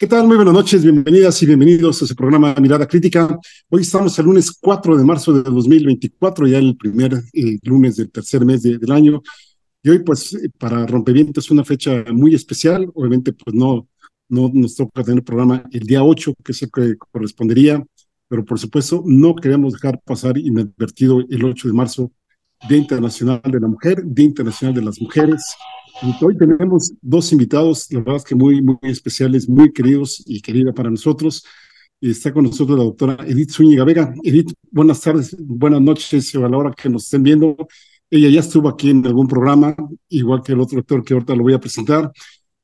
¿Qué tal? Muy buenas noches, bienvenidas y bienvenidos a su programa Mirada Crítica. Hoy estamos el lunes 4 de marzo de 2024, ya el primer lunes del tercer mes del año. Y hoy, pues, para Rompevientos es una fecha muy especial. Obviamente, pues no nos toca tener programa el día 8, que es el que correspondería, pero por supuesto no queremos dejar pasar inadvertido el 8 de marzo, Día Internacional de la Mujer, Día Internacional de las Mujeres. Y hoy tenemos dos invitados, la verdad es que muy especiales, muy queridos y querida para nosotros. Y está con nosotros la doctora Edith Zúñiga Vega. Edith, buenas tardes, buenas noches a la hora que nos estén viendo. Ella ya estuvo aquí en algún programa, igual que el otro doctor que ahorita lo voy a presentar.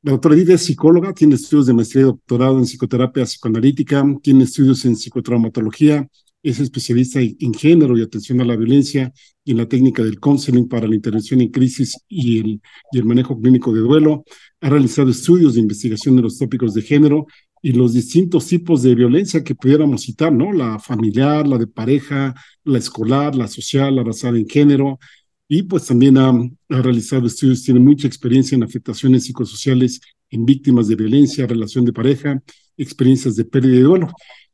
La doctora Edith es psicóloga, tiene estudios de maestría y doctorado en psicoterapia psicoanalítica, tiene estudios en psicotraumatología, es especialista en género y atención a la violencia y en la técnica del counseling para la intervención en crisis y el manejo clínico de duelo. Ha realizado estudios de investigación de los tópicos de género y los distintos tipos de violencia que pudiéramos citar, ¿no? La familiar, la de pareja, la escolar, la social, la basada en género, y pues también ha realizado estudios, tiene mucha experiencia en afectaciones psicosociales en víctimas de violencia, relación de pareja, experiencias de pérdida y duelo.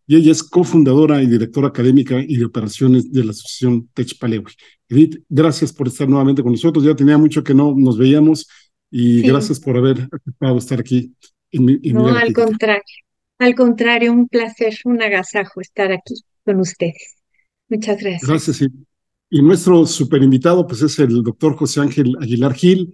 Y ella es cofundadora y directora académica y de operaciones de la Asociación Techpalewi. Edith, gracias por estar nuevamente con nosotros. Ya tenía mucho que no nos veíamos y Sí, gracias por haber aceptado estar aquí en no, Mirada Crítica. al contrario, un placer, un agasajo estar aquí con ustedes. Muchas gracias. Gracias. Y nuestro super invitado, pues es el doctor José Ángel Aguilar Gil.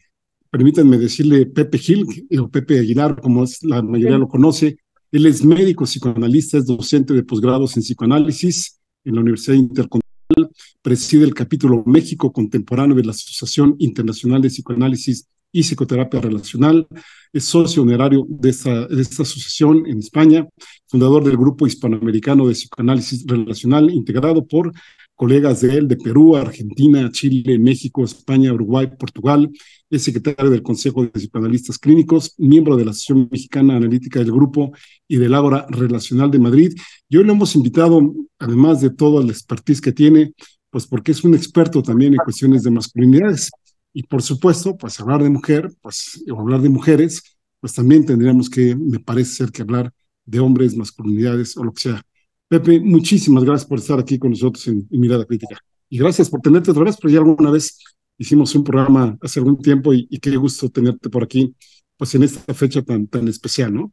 Permítanme decirle Pepe Gil, o Pepe Aguilar, como es la mayoría Sí. lo conoce. Él es médico psicoanalista, es docente de posgrados en psicoanálisis en la Universidad Intercontinental, preside el capítulo México Contemporáneo de la Asociación Internacional de Psicoanálisis y Psicoterapia Relacional, es socio honorario de esta asociación en España, fundador del Grupo Hispanoamericano de Psicoanálisis Relacional, integrado por colegas de él de Perú, Argentina, Chile, México, España, Uruguay, Portugal. Es secretario del Consejo de Psicoanalistas Clínicos, miembro de la Asociación Mexicana Analítica del Grupo y del Ágora Relacional de Madrid. Y hoy lo hemos invitado, además de toda la expertise que tiene, pues porque es un experto también en cuestiones de masculinidades. Y por supuesto, pues hablar de mujer, pues, o hablar de mujeres, pues también tendríamos que, me parece ser que hablar de hombres, masculinidades o lo que sea. Pepe, muchísimas gracias por estar aquí con nosotros en Mirada Crítica. Y gracias por tenerte otra vez, porque ya alguna vez hicimos un programa hace algún tiempo y qué gusto tenerte por aquí, pues en esta fecha tan especial, ¿no?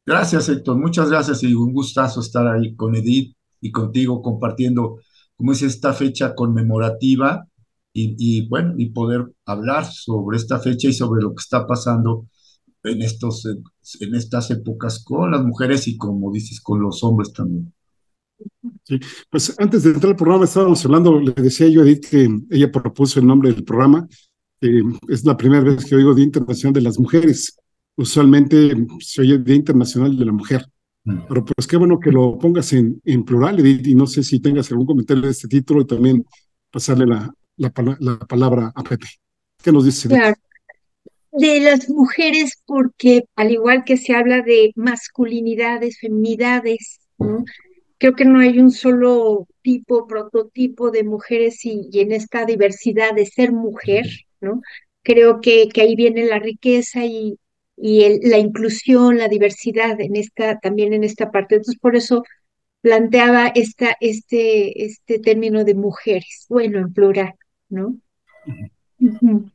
Gracias, Héctor. Muchas gracias y un gustazo estar ahí con Edith y contigo compartiendo, como es esta fecha conmemorativa bueno, y poder hablar sobre esta fecha y sobre lo que está pasando en estas épocas con las mujeres y como dices, con los hombres también. Sí. Pues antes de entrar al programa estábamos hablando, le decía yo a Edith que ella propuso el nombre del programa. Es la primera vez que oigo Día Internacional de las Mujeres. Usualmente se oye Día Internacional de la Mujer. Mm. Pero pues qué bueno que lo pongas en plural, Edith, y no sé si tengas algún comentario de este título y también pasarle la palabra a Pepe. ¿Qué nos dice Edith? Claro, de las mujeres, porque al igual que se habla de masculinidades, feminidades, ¿no? Creo que no hay un solo tipo, prototipo de mujeres y en esta diversidad de ser mujer, ¿no? Creo que ahí viene la riqueza y la inclusión, la diversidad en también en esta parte. Entonces, por eso planteaba este término de mujeres, bueno, en plural, ¿no? Ujú.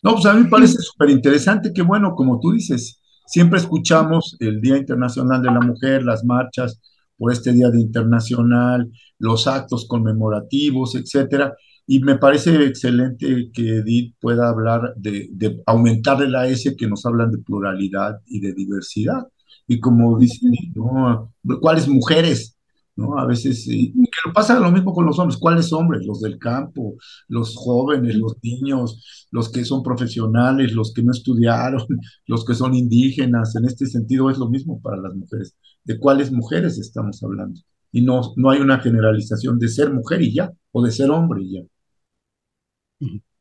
No, pues a mí me parece Sí, súper interesante que, bueno, como tú dices, siempre escuchamos el Día Internacional de la Mujer, las marchas por este Día de Internacional, los actos conmemorativos, etcétera, y me parece excelente que Edith pueda hablar de aumentarle la S que nos hablan de pluralidad y de diversidad. Y como dice ujú, Edith, ¿no? ¿Cuáles mujeres? ¿No? A veces, y ujú. que pasa lo mismo con los hombres. ¿Cuáles hombres? Los del campo, los jóvenes, los niños, los que son profesionales, los que no estudiaron, los que son indígenas. En este sentido es lo mismo para las mujeres. ¿De cuáles mujeres estamos hablando? Y no hay una generalización de ser mujer y ya, o de ser hombre y ya.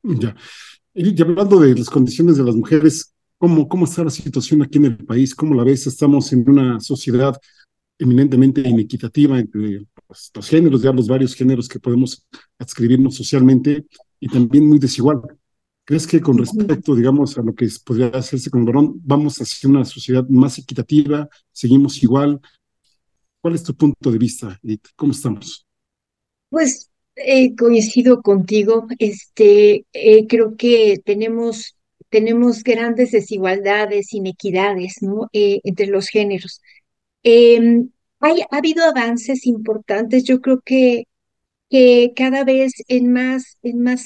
Ya. Y hablando de las condiciones de las mujeres, ¿cómo está la situación aquí en el país? ¿Cómo la ves? Estamos en una sociedad eminentemente inequitativa entre pues, los géneros, ya los varios géneros que podemos adscribirnos socialmente y también muy desigual. ¿Crees que con respecto, digamos, a lo que podría hacerse con el varón, vamos hacia una sociedad más equitativa? ¿Seguimos igual? ¿Cuál es tu punto de vista, Edith? ¿Cómo estamos? Pues coincido contigo, creo que tenemos grandes desigualdades, inequidades, ¿no? Entre los géneros. Em, ha habido avances importantes, yo creo que cada vez en más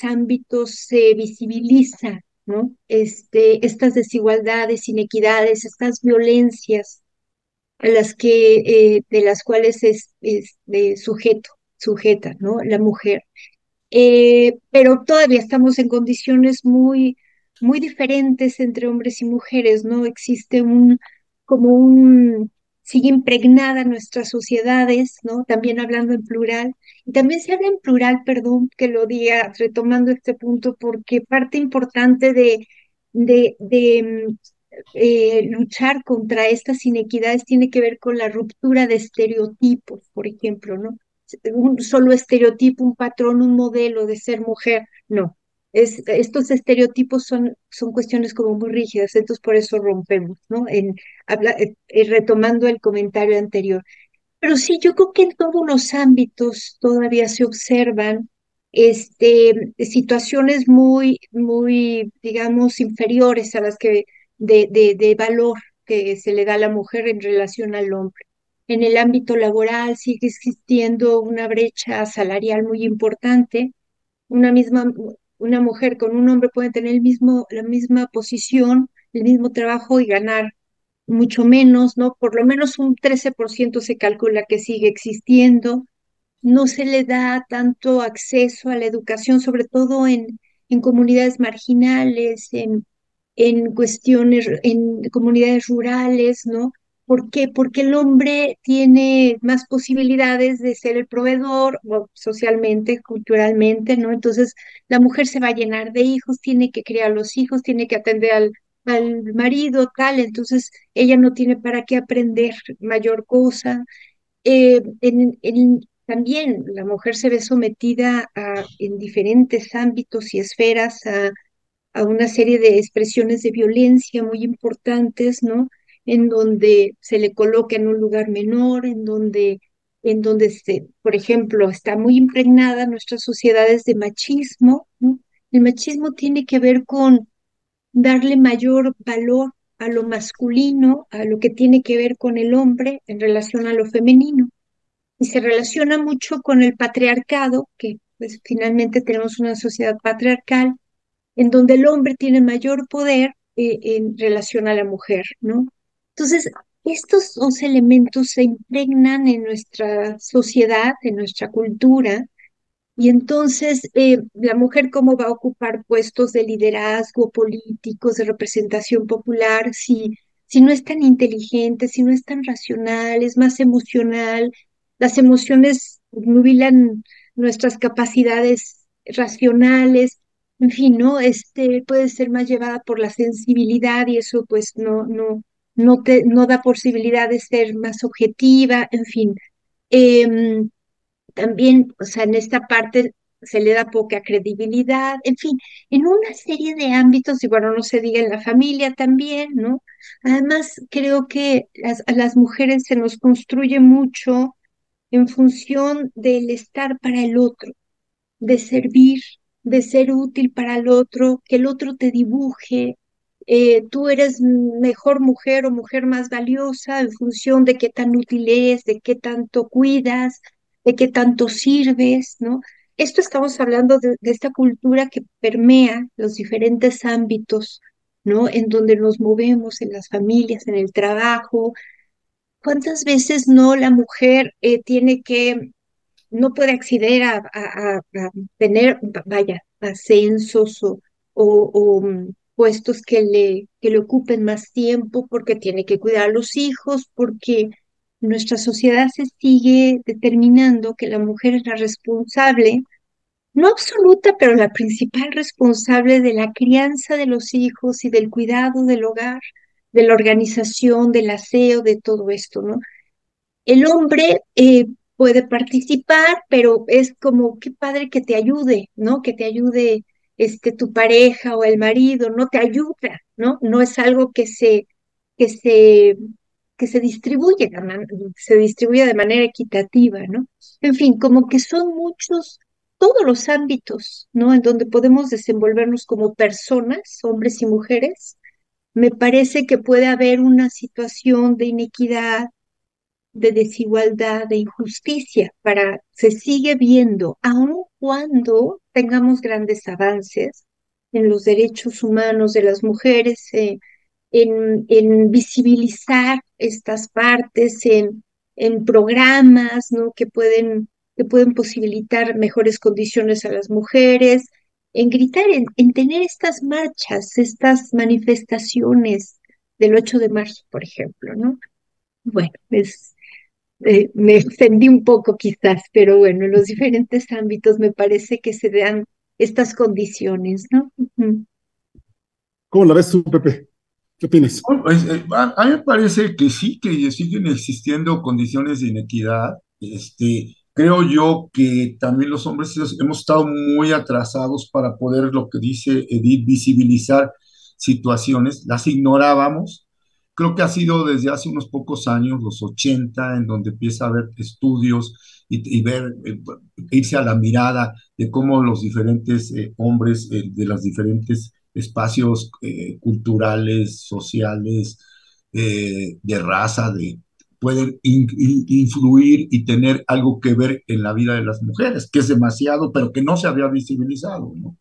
ámbitos se visibiliza, ¿no? Estas desigualdades, inequidades, estas violencias a las de las cuales es sujeta, ¿no? La mujer. Pero todavía estamos en condiciones muy diferentes entre hombres y mujeres, ¿no? Existe sigue impregnada nuestras sociedades, ¿no? También hablando en plural. Y también se habla en plural, perdón que lo diga, retomando este punto, porque parte importante de luchar contra estas inequidades tiene que ver con la ruptura de estereotipos, por ejemplo, ¿no? Un solo estereotipo, un patrón, un modelo de ser mujer, no. Estos estereotipos son cuestiones como muy rígidas, entonces por eso rompemos, ¿no? Retomando el comentario anterior. Pero sí, yo creo que en todos los ámbitos todavía se observan situaciones digamos, inferiores a las de valor que se le da a la mujer en relación al hombre. En el ámbito laboral sigue existiendo una brecha salarial muy importante. Una mujer con un hombre puede tener la misma posición, el mismo trabajo y ganar mucho menos, ¿no? Por lo menos un 13% se calcula que sigue existiendo. No se le da tanto acceso a la educación, sobre todo en comunidades marginales, en comunidades rurales, ¿no? ¿Por qué? Porque el hombre tiene más posibilidades de ser el proveedor, o socialmente, culturalmente, ¿no? Entonces, la mujer se va a llenar de hijos, tiene que criar los hijos, tiene que atender al marido, tal, entonces ella no tiene para qué aprender mayor cosa. También la mujer se ve sometida en diferentes ámbitos y esferas a una serie de expresiones de violencia muy importantes, ¿no? En donde se le coloca en un lugar menor, por ejemplo, está muy impregnada nuestras sociedades de machismo, ¿no? El machismo tiene que ver con darle mayor valor a lo masculino, a lo que tiene que ver con el hombre en relación a lo femenino. Y se relaciona mucho con el patriarcado, que pues finalmente tenemos una sociedad patriarcal en donde el hombre tiene mayor poder en relación a la mujer, ¿no? Entonces, estos dos elementos se impregnan en nuestra sociedad, en nuestra cultura, y entonces la mujer cómo va a ocupar puestos de liderazgo políticos, de representación popular, si no es tan inteligente, si no es tan racional, es más emocional, las emociones nubilan nuestras capacidades racionales, en fin, ¿no? Puede ser más llevada por la sensibilidad y eso pues no da posibilidad de ser más objetiva, en fin. Em, También, o sea, en esta parte se le da poca credibilidad, en fin, en una serie de ámbitos, y bueno, no se diga en la familia también, ¿no? Además, creo que a las mujeres se nos construye mucho en función del estar para el otro, de servir, de ser útil para el otro, que el otro te dibuje. Tú eres mejor mujer o mujer más valiosa en función de qué tan útil es, de qué tanto cuidas, de qué tanto sirves, ¿no? Esto estamos hablando de esta cultura que permea los diferentes ámbitos, ¿no? En donde nos movemos, en las familias, en el trabajo. ¿Cuántas veces no la mujer no puede acceder a tener, vaya, ascensos o puestos que le ocupen más tiempo porque tiene que cuidar a los hijos, porque nuestra sociedad se sigue determinando que la mujer es la responsable, no absoluta, pero la principal responsable de la crianza de los hijos y del cuidado del hogar, de la organización, del aseo, de todo esto, ¿no? El hombre puede participar, pero es como, qué padre que te ayude, ¿no? Que te ayude tu pareja o el marido, no te ayuda, ¿no? No es algo que se, que se distribuye, se distribuye de manera equitativa, ¿no? En fin, como que son muchos, todos los ámbitos, ¿no? En donde podemos desenvolvernos como personas, hombres y mujeres. Me parece que puede haber una situación de inequidad, de desigualdad, de injusticia, se sigue viendo, aun cuando tengamos grandes avances en los derechos humanos de las mujeres, en visibilizar estas partes, en programas, ¿no? Que pueden posibilitar mejores condiciones a las mujeres, en gritar, en tener estas marchas, estas manifestaciones del 8 de marzo, por ejemplo, ¿no? Bueno, me extendí un poco quizás, pero bueno, en los diferentes ámbitos me parece que se dan estas condiciones, ¿no? Ujú. ¿Cómo la ves tú, Pepe? ¿Qué opinas? Bueno, pues, a mí me parece que sí, que siguen existiendo condiciones de inequidad. Creo yo que también los hombres hemos estado muy atrasados para poder, lo que dice Edith, visibilizar situaciones, las ignorábamos. Creo que ha sido desde hace unos pocos años, los 80, en donde empieza a haber estudios y ver, irse a la mirada de cómo los diferentes hombres de los diferentes espacios culturales, sociales, de raza, pueden influir y tener algo que ver en la vida de las mujeres, que es demasiado, pero que no se había visibilizado, ¿no?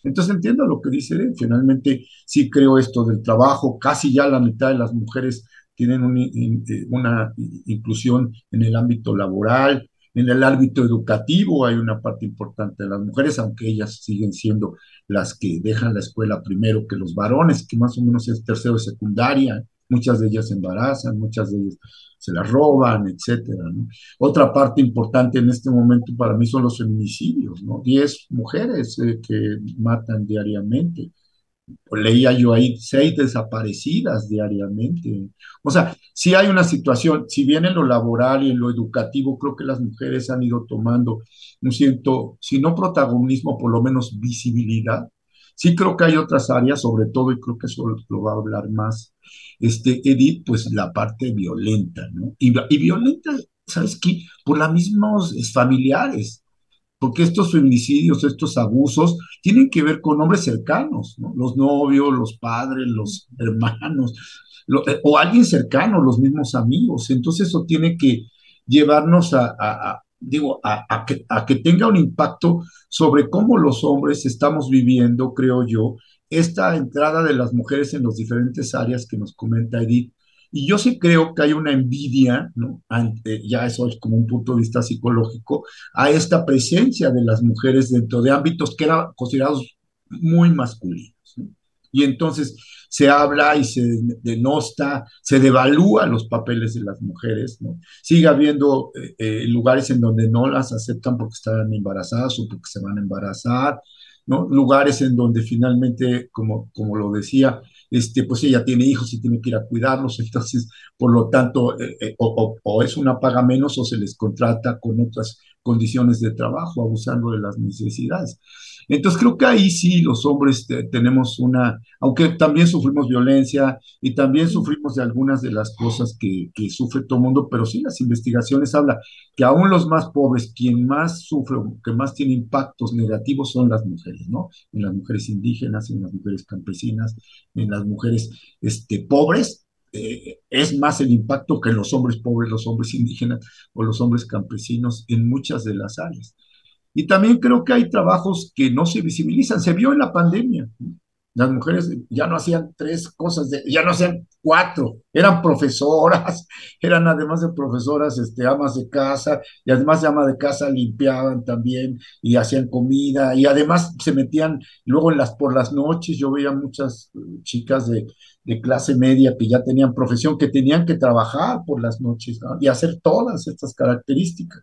Entonces entiendo lo que dice él. Finalmente, sí creo esto del trabajo. Casi ya la mitad de las mujeres tienen una inclusión en el ámbito laboral, en el ámbito educativo. Hay una parte importante de las mujeres, aunque ellas siguen siendo las que dejan la escuela primero que los varones, que más o menos es tercero de secundaria. Muchas de ellas se embarazan, muchas de ellas se las roban, etcétera, ¿no? Otra parte importante en este momento para mí son los feminicidios, ¿no? 10 mujeres que matan diariamente. Leía yo ahí 6 desaparecidas diariamente. O sea, si hay una situación, si bien en lo laboral y en lo educativo, creo que las mujeres han ido tomando un cierto, si no protagonismo, por lo menos visibilidad. Sí creo que hay otras áreas, sobre todo, y creo que eso lo va a hablar más Edith, pues la parte violenta, ¿no? Y violenta, ¿sabes qué? Por las mismos familiares, porque estos feminicidios, estos abusos, tienen que ver con hombres cercanos, ¿no? Los novios, los padres, los hermanos, o alguien cercano, los mismos amigos. Entonces eso tiene que llevarnos digo, a que tenga un impacto sobre cómo los hombres estamos viviendo, creo yo, esta entrada de las mujeres en las diferentes áreas que nos comenta Edith. Y yo sí creo que hay una envidia, ¿no? Ya eso es como un punto de vista psicológico, a esta presencia de las mujeres dentro de ámbitos que eran considerados muy masculinos, ¿no? Y entonces se habla y se denosta, se devalúa los papeles de las mujeres, ¿no? Sigue habiendo lugares en donde no las aceptan porque están embarazadas o porque se van a embarazar, ¿no? Lugares en donde finalmente, como lo decía, pues ella tiene hijos y tiene que ir a cuidarlos, entonces, por lo tanto, o es una paga menos o se les contrata con otras condiciones de trabajo, abusando de las necesidades. Entonces, creo que ahí sí los hombres tenemos aunque también sufrimos violencia y también sufrimos de algunas de las cosas que sufre todo el mundo, pero sí las investigaciones hablan que aún los más pobres, quien más sufre, que más tiene impactos negativos son las mujeres, ¿no? En las mujeres indígenas, en las mujeres campesinas, en las mujeres pobres, es más el impacto que en los hombres pobres, los hombres indígenas o los hombres campesinos en muchas de las áreas. Y también creo que hay trabajos que no se visibilizan. Se vio en la pandemia. Las mujeres ya no hacían 3 cosas, ya no hacían 4, eran profesoras, eran además de profesoras, amas de casa, y además de ama de casa limpiaban también y hacían comida, y además se metían luego por las noches, yo veía muchas chicas de clase media que ya tenían profesión, que tenían que trabajar por las noches, ¿no? Y hacer todas estas características.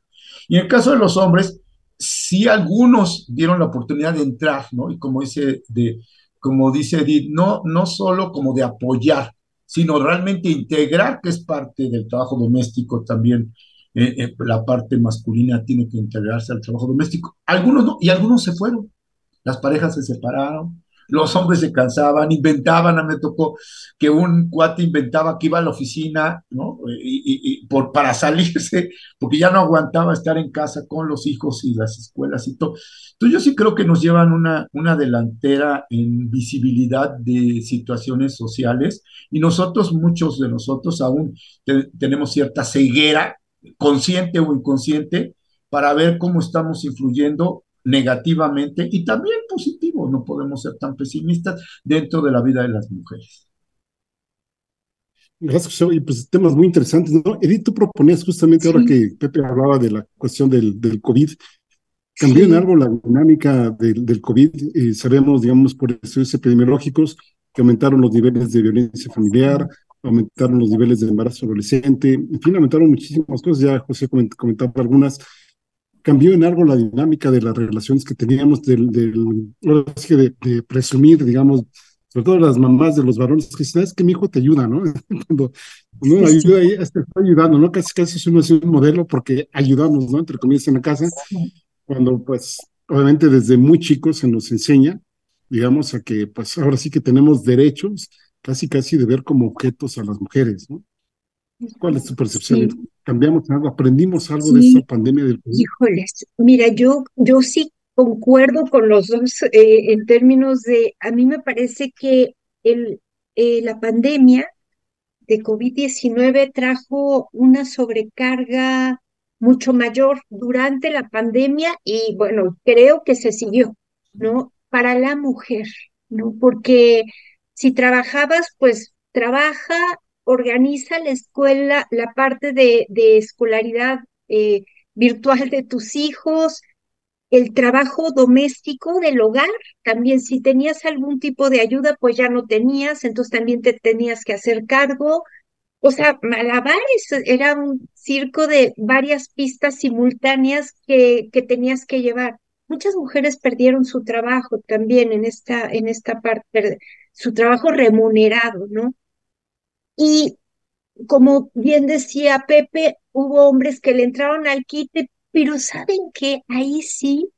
Y en el caso de los hombres, sí algunos dieron la oportunidad de entrar, ¿no? Y como dice Edith, no solo como de apoyar, sino realmente integrar, que es parte del trabajo doméstico también. La parte masculina tiene que integrarse al trabajo doméstico. Algunos no, y algunos se fueron. las parejas se separaron, los hombres se cansaban, inventaban, a mí me tocó que un cuate inventaba que iba a la oficina, ¿no? Para salirse, porque ya no aguantaba estar en casa con los hijos y las escuelas y todo. Entonces yo sí creo que nos llevan una delantera en visibilidad de situaciones sociales y nosotros, muchos de nosotros aún tenemos cierta ceguera, consciente o inconsciente, para ver cómo estamos influyendo negativamente y también positivo, no podemos ser tan pesimistas dentro de la vida de las mujeres. Gracias, José. Y pues temas muy interesantes, ¿no? Edith, tú proponías justamente ahora Sí, que Pepe hablaba de la cuestión del COVID, cambió en sí, algo la dinámica del COVID. Sabemos, digamos, por estudios epidemiológicos, que aumentaron los niveles de violencia familiar, aumentaron los niveles de embarazo adolescente, en fin, aumentaron muchísimas cosas. Ya José comentaba algunas. Cambió en algo la dinámica de las relaciones que teníamos, ahora sí que de presumir, digamos, sobre todo las mamás de los varones, que dicen, es que mi hijo te ayuda, ¿no? Cuando uno sí, ayuda sí, ahí, este está ayudando, ¿no? Casi casi uno es un modelo porque ayudamos, ¿no? Entre comillas en la casa, sí. cuando pues obviamente desde muy chicos se nos enseña, digamos, a que pues ahora sí que tenemos derechos, casi casi de ver como objetos a las mujeres, ¿no? ¿Cuál es tu percepción? Sí, ¿Cambiamos algo? ¿Aprendimos algo de esta sí, pandemia del COVID? híjoles. Mira, yo sí concuerdo con los dos en términos de, a mí me parece que el, la pandemia de COVID-19 trajo una sobrecarga mucho mayor durante la pandemia y bueno, creo que se siguió, ¿no? Para la mujer, ¿no? Porque si trabajabas, pues trabaja, organiza la escuela, la parte de escolaridad virtual de tus hijos, el trabajo doméstico del hogar, también si tenías algún tipo de ayuda, pues ya no tenías, entonces también te tenías que hacer cargo, o sea, malabares, era un circo de varias pistas simultáneas que tenías que llevar. Muchas mujeres perdieron su trabajo también en esta parte, su trabajo remunerado, ¿no? Y como bien decía Pepe, hubo hombres que le entraron al quite, pero ¿saben qué? Ahí sí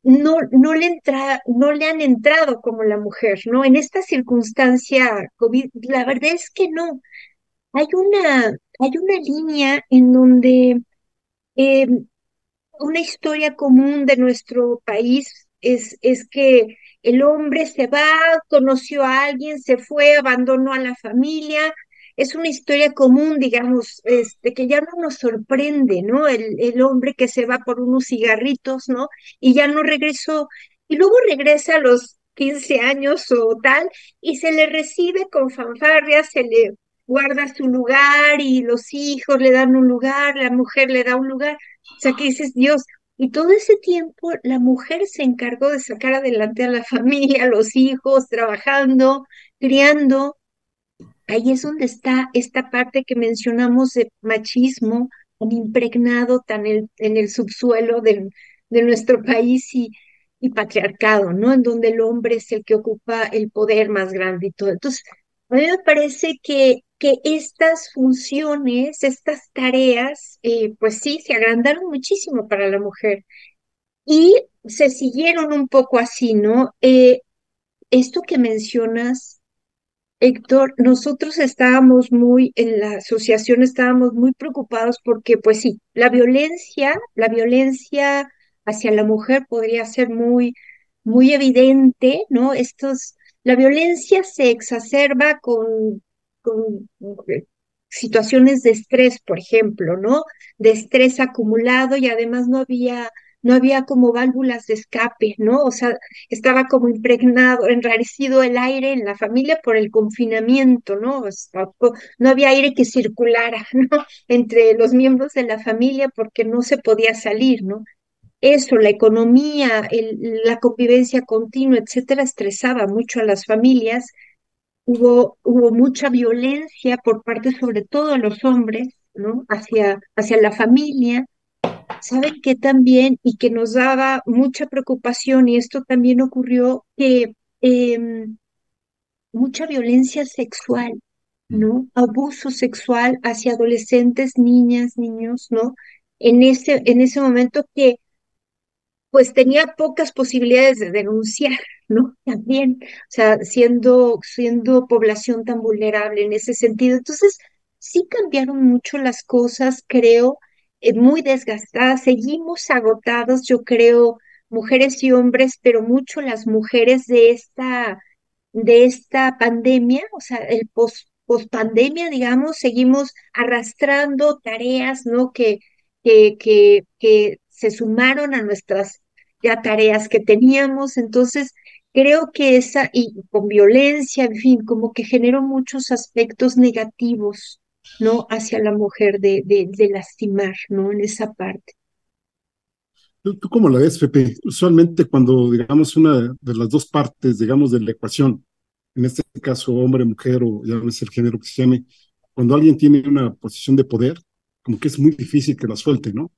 no le han entrado como la mujer, ¿no? En esta circunstancia COVID, la verdad es que no. Hay una línea en donde eh, una historia común de nuestro país es que el hombre se va, conoció a alguien, se fue, abandonó a la familia. Es una historia común, digamos, que ya no nos sorprende, ¿no? El hombre que se va por unos cigarritos, ¿no? Y ya no regresó. Y luego regresa a los 15 años o tal, y se le recibe con fanfarrias, se le guarda su lugar y los hijos le dan un lugar, la mujer le da un lugar. O sea, que dices, Dios, y todo ese tiempo la mujer se encargó de sacar adelante a la familia, a los hijos, trabajando, criando. Ahí es donde está esta parte que mencionamos de machismo tan impregnado, en el subsuelo de nuestro país y patriarcado, ¿no? En donde el hombre es el que ocupa el poder más grande y todo. Entonces, a mí me parece que estas funciones, estas tareas, pues sí, se agrandaron muchísimo para la mujer y se siguieron un poco así, ¿no? Esto que mencionas, Héctor, nosotros estábamos muy, en la asociación estábamos muy preocupados porque, pues sí, la violencia hacia la mujer podría ser muy evidente, ¿no? La violencia se exacerba con situaciones de estrés, por ejemplo, ¿no? De estrés acumulado y además no había como válvulas de escape, ¿no? O sea, estaba como impregnado, enrarecido el aire en la familia por el confinamiento, ¿no? O sea, no había aire que circulara, ¿no? Entre los miembros de la familia porque no se podía salir, ¿no? Eso, la economía, la convivencia continua, etcétera, estresaba mucho a las familias. Hubo mucha violencia por parte, sobre todo de los hombres, ¿no? Hacia la familia. Saben que también, y que nos daba mucha preocupación, y esto también ocurrió, que mucha violencia sexual, ¿no? Abuso sexual hacia adolescentes, niñas, niños, ¿no? En ese momento que pues tenía pocas posibilidades de denunciar, ¿no? También, o sea, siendo población tan vulnerable en ese sentido. Entonces, sí cambiaron mucho las cosas, creo, muy desgastadas, seguimos agotados, yo creo, mujeres y hombres, pero mucho las mujeres de esta pandemia, o sea, el post-pandemia, digamos, seguimos arrastrando tareas, ¿no? Que se sumaron a nuestras ya tareas que teníamos. Entonces, creo que y con violencia, en fin, como que generó muchos aspectos negativos, ¿no? Hacia la mujer de lastimar, ¿no? En esa parte. ¿Tú cómo la ves, Pepe? Usualmente cuando, digamos, una de las dos partes, digamos, de la ecuación, en este caso hombre, mujer o llámese el género que se llame, cuando alguien tiene una posición de poder, como que es muy difícil que la suelte, ¿no?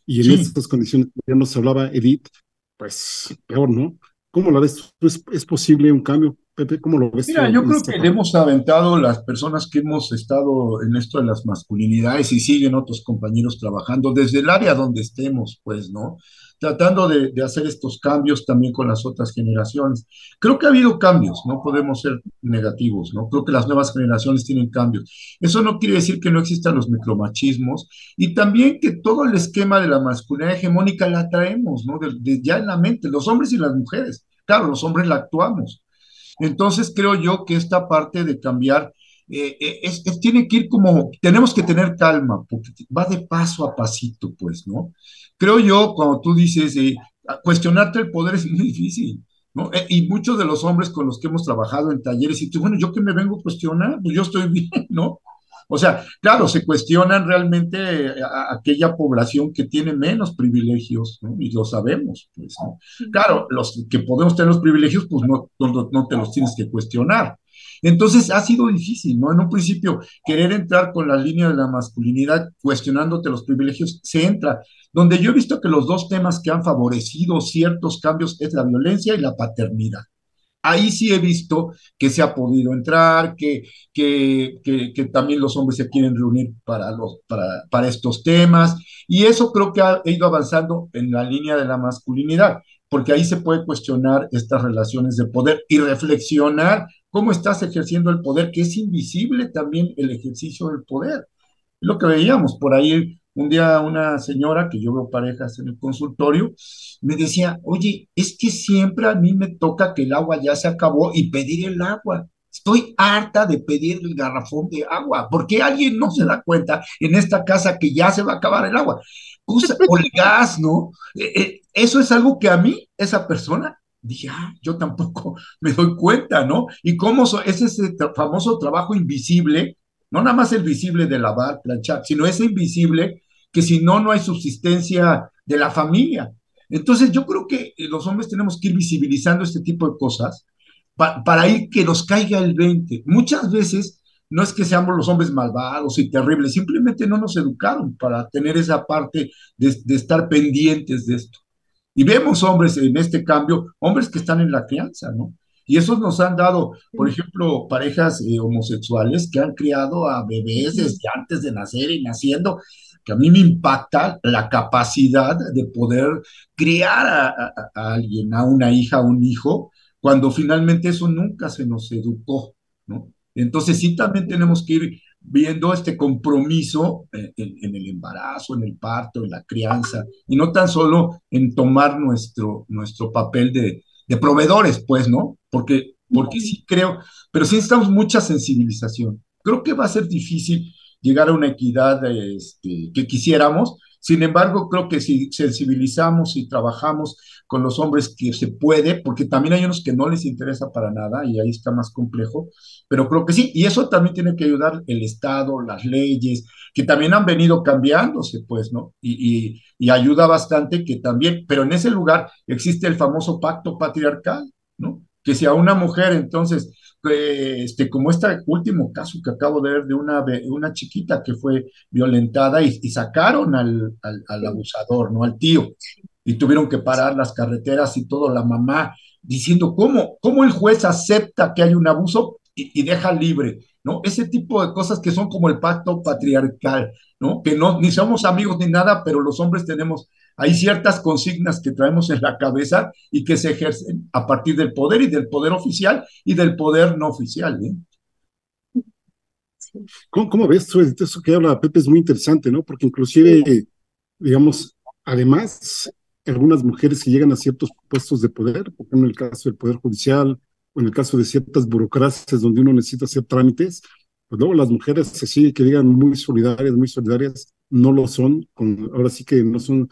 Y en Sí, estas condiciones, ya nos hablaba Edith, pues peor, ¿no? ¿Cómo la ves tú? ¿Es posible un cambio, Pepe? ¿Cómo lo ves mira, tú yo en creo esta que le parte? hemos aventado las personas que hemos estado en esto de las masculinidades y siguen otros compañeros trabajando desde el área donde estemos, pues, ¿no? Tratando de hacer estos cambios también con las otras generaciones. Creo que ha habido cambios, no podemos ser negativos, ¿no? Creo que las nuevas generaciones tienen cambios. Eso no quiere decir que no existan los micromachismos y también que todo el esquema de la masculinidad hegemónica la traemos, ¿no? Ya en la mente, los hombres y las mujeres. Claro, los hombres la actuamos. Entonces creo yo que esta parte de cambiar tiene que ir como, tenemos que tener calma, porque va de paso a pasito, pues, ¿no? Creo yo, cuando tú dices, cuestionarte el poder es muy difícil, ¿no? Y muchos de los hombres con los que hemos trabajado en talleres, y tú, bueno, yo que me vengo a cuestionar, pues yo estoy bien, ¿no? O sea, claro, se cuestionan realmente a aquella población que tiene menos privilegios, ¿no? Y lo sabemos, pues, ¿no? Claro, los que podemos tener los privilegios, pues no te los tienes que cuestionar. Entonces ha sido difícil, ¿no? En un principio, querer entrar con la línea de la masculinidad, cuestionándote los privilegios, se entra. Donde yo he visto que los dos temas que han favorecido ciertos cambios es la violencia y la paternidad. Ahí sí he visto que se ha podido entrar, que también los hombres se quieren reunir para estos temas, y eso creo que ha ido avanzando en la línea de la masculinidad, porque ahí se puede cuestionar estas relaciones de poder y reflexionar cómo estás ejerciendo el poder, que es invisible también el ejercicio del poder. Lo que veíamos por ahí, un día una señora que yo veo parejas en el consultorio, me decía, oye, es que siempre a mí me toca que el agua ya se acabó y pedir el agua. Estoy harta de pedir el garrafón de agua. ¿Por qué alguien no se da cuenta en esta casa que ya se va a acabar el agua? O el gas, ¿no? Eso es algo que a mí, esa persona, dije, yo tampoco me doy cuenta, ¿no? Y cómo es ese famoso trabajo invisible, no nada más el visible de lavar, planchar, sino ese invisible que si no, no hay subsistencia de la familia. Entonces yo creo que los hombres tenemos que ir visibilizando este tipo de cosas para ir que nos caiga el 20. Muchas veces no es que seamos los hombres malvados y terribles, simplemente no nos educaron para tener esa parte de estar pendientes de esto. Y vemos hombres en este cambio, hombres que están en la crianza, ¿no? Y esos nos han dado, por ejemplo, parejas homosexuales que han criado a bebés Ujú. desde antes de nacer y naciendo, que a mí me impacta la capacidad de poder criar a alguien, a una hija, a un hijo, cuando finalmente eso nunca se nos educó, ¿no? Entonces sí también tenemos que ir viendo este compromiso en el embarazo, en el parto, en la crianza, y no tan solo en tomar nuestro papel de proveedores, pues, ¿no? Porque Ujú. sí creo, pero sí necesitamos mucha sensibilización. Creo que va a ser difícil llegar a una equidad que quisiéramos. Sin embargo, creo que si sensibilizamos y trabajamos con los hombres que se puede, porque también hay unos que no les interesa para nada y ahí está más complejo, pero creo que sí, y eso también tiene que ayudar el Estado, las leyes, que también han venido cambiándose, pues, ¿no? Y ayuda bastante que también, pero en ese lugar existe el famoso pacto patriarcal, ¿no? Que si a una mujer, entonces, como este último caso que acabo de ver de una chiquita que fue violentada y sacaron al Sí, abusador, ¿no? Al tío, y tuvieron que sí. parar las carreteras y todo, la mamá diciendo cómo el juez acepta que hay un abuso y deja libre, ¿no? Ese tipo de cosas que son como el pacto patriarcal, ¿no? Que no, ni somos amigos ni nada, pero los hombres tenemos Hay ciertas consignas que traemos en la cabeza y que se ejercen a partir del poder y del poder oficial y del poder no oficial, ¿eh? Sí, ¿Cómo ves tú? Eso que habla Pepe es muy interesante, ¿no? Porque inclusive, digamos, además, algunas mujeres que llegan a ciertos puestos de poder, por ejemplo, en el caso del Poder Judicial o en el caso de ciertas burocracias donde uno necesita hacer trámites, pues luego las mujeres así que digan muy solidarias, no lo son, ahora sí que no son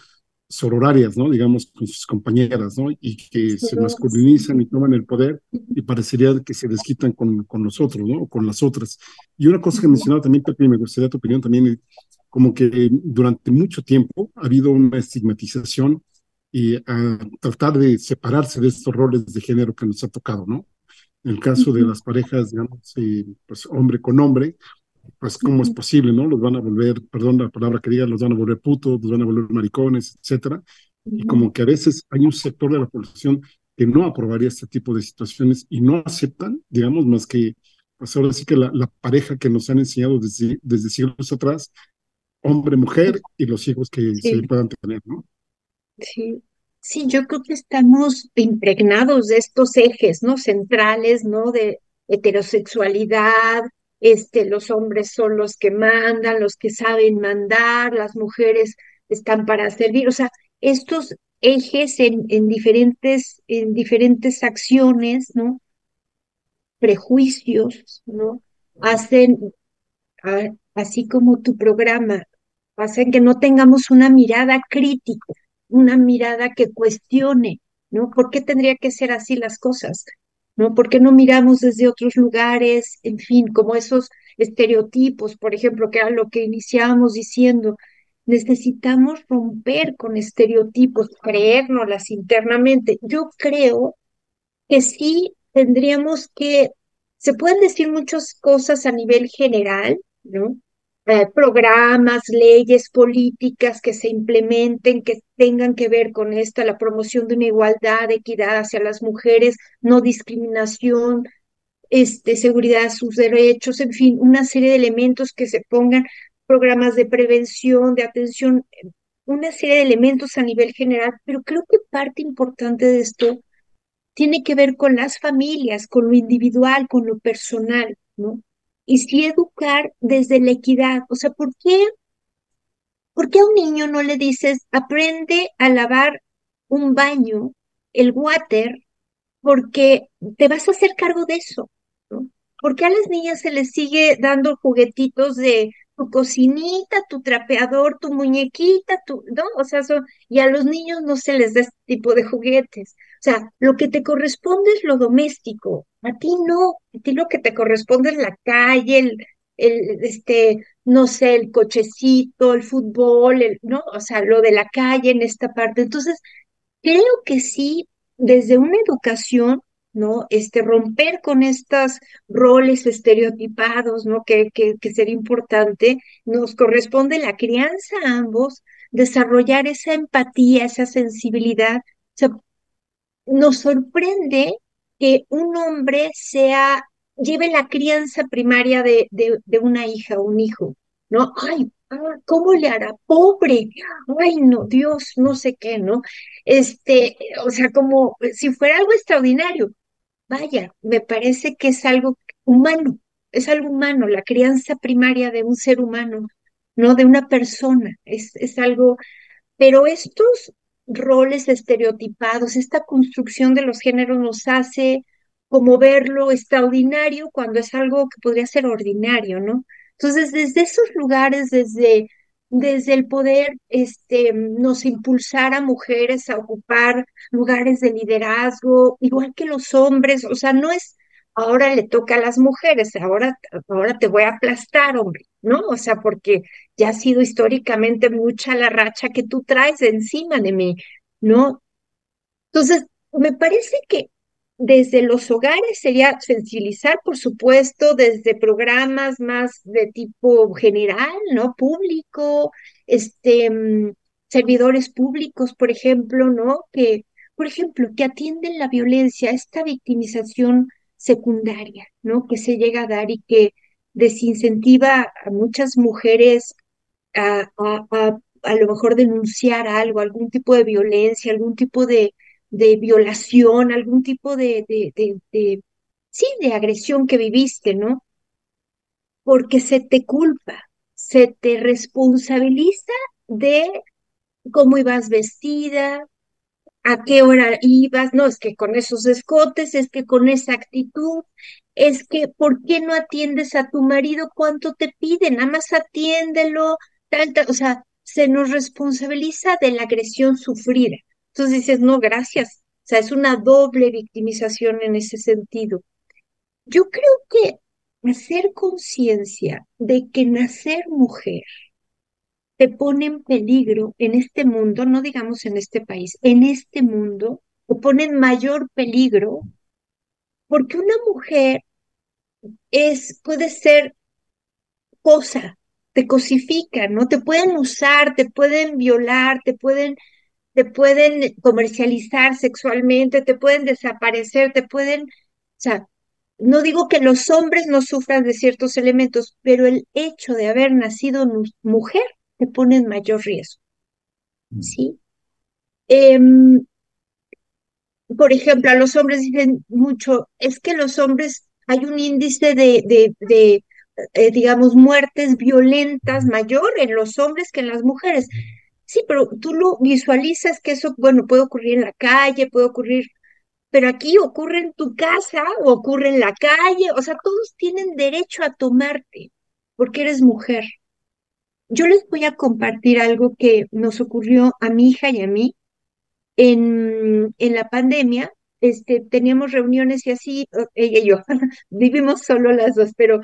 sororarias, ¿no? Digamos, con sus compañeras, ¿no? Y que se masculinizan y toman el poder y parecería que se desquitan con nosotros, ¿no? O con las otras. Y una cosa que mencionaba también, Pepe, y me gustaría tu opinión también, como que durante mucho tiempo ha habido una estigmatización y a tratar de separarse de estos roles de género que nos ha tocado, ¿no? En el caso de las parejas, digamos, pues hombre con hombre, pues cómo es posible, ¿no? Los van a volver, perdón la palabra que diga, los van a volver putos, los van a volver maricones, etcétera. Y como que a veces hay un sector de la población que no aprobaría este tipo de situaciones y no aceptan, digamos, más que, pues ahora sí que la pareja que nos han enseñado desde siglos atrás, hombre, mujer y los hijos que se sí, puedan tener, ¿no? sí. Sí, yo creo que estamos impregnados de estos ejes, ¿no? Centrales, ¿no? De heterosexualidad, los hombres son los que mandan, los que saben mandar, las mujeres están para servir. O sea, estos ejes en diferentes acciones, ¿no? Prejuicios, ¿no? Hacen, así como tu programa, hacen que no tengamos una mirada crítica, una mirada que cuestione, ¿no? ¿Por qué tendría que ser así las cosas? ¿No? ¿Por qué no miramos desde otros lugares? En fin, como esos estereotipos, por ejemplo, que era lo que iniciábamos diciendo. Necesitamos romper con estereotipos, creérnoslas internamente. Yo creo que sí tendríamos que, se pueden decir muchas cosas a nivel general, ¿no? Programas, leyes, políticas que se implementen, que tengan que ver con esta, la promoción de una igualdad, equidad hacia las mujeres, no discriminación, seguridad de sus derechos, en fin, una serie de elementos que se pongan, programas de prevención, de atención, una serie de elementos a nivel general, pero creo que parte importante de esto tiene que ver con las familias, con lo individual, con lo personal, ¿no? Y sí educar desde la equidad. O sea, ¿por qué a un niño no le dices, aprende a lavar un baño, el water, porque te vas a hacer cargo de eso, ¿no? Porque a las niñas se les sigue dando juguetitos de tu cocinita, tu trapeador, tu muñequita, ¿no? O sea, y a los niños no se les da este tipo de juguetes. O sea, lo que te corresponde es lo doméstico, a ti no, a ti lo que te corresponde es la calle, no sé, el cochecito, el fútbol, ¿no? O sea, lo de la calle en esta parte. Entonces, creo que sí, desde una educación, ¿no? Romper con estos roles estereotipados, ¿no? Que sería importante, nos corresponde la crianza a ambos, desarrollar esa empatía, esa sensibilidad. O sea, nos sorprende que un hombre lleve la crianza primaria de una hija o un hijo, ¿no? Ay, ¿cómo le hará? Pobre, ay, no, Dios, no sé qué, ¿no? O sea, como si fuera algo extraordinario. Vaya, me parece que es algo humano, la crianza primaria de un ser humano, no de una persona, es algo, pero estos roles estereotipados, esta construcción de los géneros nos hace como verlo extraordinario cuando es algo que podría ser ordinario, ¿no? Entonces, desde esos lugares, desde el poder, nos impulsar a mujeres a ocupar lugares de liderazgo, igual que los hombres, o sea, no es ahora le toca a las mujeres, ahora te voy a aplastar, hombre, ¿no? O sea, porque ya ha sido históricamente mucha la racha que tú traes de encima de mí, ¿no? Entonces, me parece que desde los hogares sería sensibilizar, por supuesto, desde programas más de tipo general, ¿no? Público, servidores públicos, por ejemplo, ¿no? Por ejemplo, que atienden la violencia, esta victimización secundaria, ¿no? Que se llega a dar y que desincentiva a muchas mujeres a a lo mejor denunciar algo, algún tipo de violencia, algún tipo de violación, algún tipo sí, de agresión que viviste, ¿no? Porque se te culpa, se te responsabiliza de cómo ibas vestida, a qué hora ibas, no, es que con esos escotes, es que con esa actitud, es que, ¿por qué no atiendes a tu marido? ¿Cuánto te piden? Nada más atiéndelo, o sea, se nos responsabiliza de la agresión sufrida. Entonces dices, no, gracias. O sea, es una doble victimización en ese sentido. Yo creo que hacer conciencia de que nacer mujer te pone en peligro en este mundo, no digamos en este país, en este mundo, te pone en mayor peligro porque una mujer puede ser cosa, te cosifican, ¿no? Te pueden usar, te pueden violar, te pueden comercializar sexualmente, te pueden desaparecer, o sea, no digo que los hombres no sufran de ciertos elementos, pero el hecho de haber nacido mujer te pone en mayor riesgo, ¿sí? Em, por ejemplo, a los hombres dicen mucho, es que los hombres hay un índice digamos, muertes violentas mayor en los hombres que en las mujeres. Sí, pero tú lo visualizas que eso, bueno, puede ocurrir en la calle, puede ocurrir, pero aquí ocurre en tu casa, o ocurre en la calle, o sea, todos tienen derecho a tomarte porque eres mujer. Yo les voy a compartir algo que nos ocurrió a mi hija y a mí en la pandemia. Teníamos reuniones y así, ella y yo, vivimos solo las dos, pero,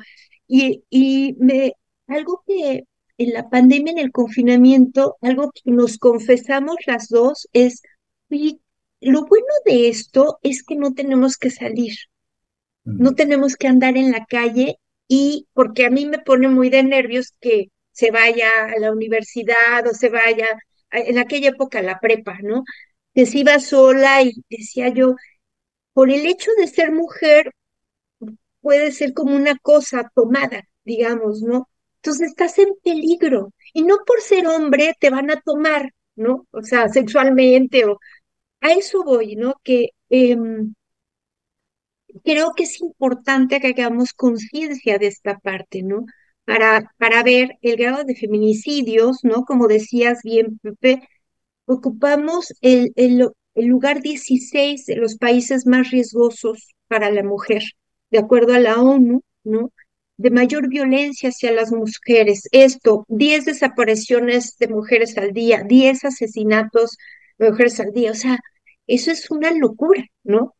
algo que en la pandemia, en el confinamiento, algo que nos confesamos las dos es, oye, lo bueno de esto es que no tenemos que salir, no tenemos que andar en la calle, y porque a mí me pone muy de nervios que se vaya a la universidad o se vaya, en aquella época, a la prepa, ¿no? Que se iba sola, y decía yo, por el hecho de ser mujer, puede ser como una cosa tomada, digamos, ¿no? Entonces estás en peligro, y no por ser hombre te van a tomar, ¿no? O sea, sexualmente, o a eso voy, ¿no? Que creo que es importante que hagamos conciencia de esta parte, ¿no? Para ver el grado de feminicidios, ¿no? Como decías bien, Pepe, ocupamos el lugar 16 de los países más riesgosos para la mujer, de acuerdo a la ONU, ¿no? De mayor violencia hacia las mujeres. Esto, 10 desapariciones de mujeres al día, 10 asesinatos de mujeres al día. O sea, eso es una locura, ¿no?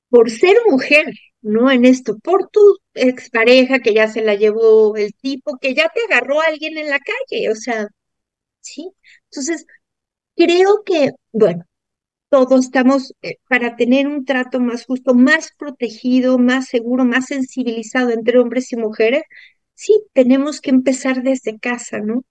Por ser mujer, ¿no? En esto, por tu expareja que ya se la llevó el tipo, que ya te agarró a alguien en la calle, o sea, ¿sí? Entonces, creo que, bueno, todos estamos, para tener un trato más justo, más protegido, más seguro, más sensibilizado entre hombres y mujeres, sí, tenemos que empezar desde casa, ¿no?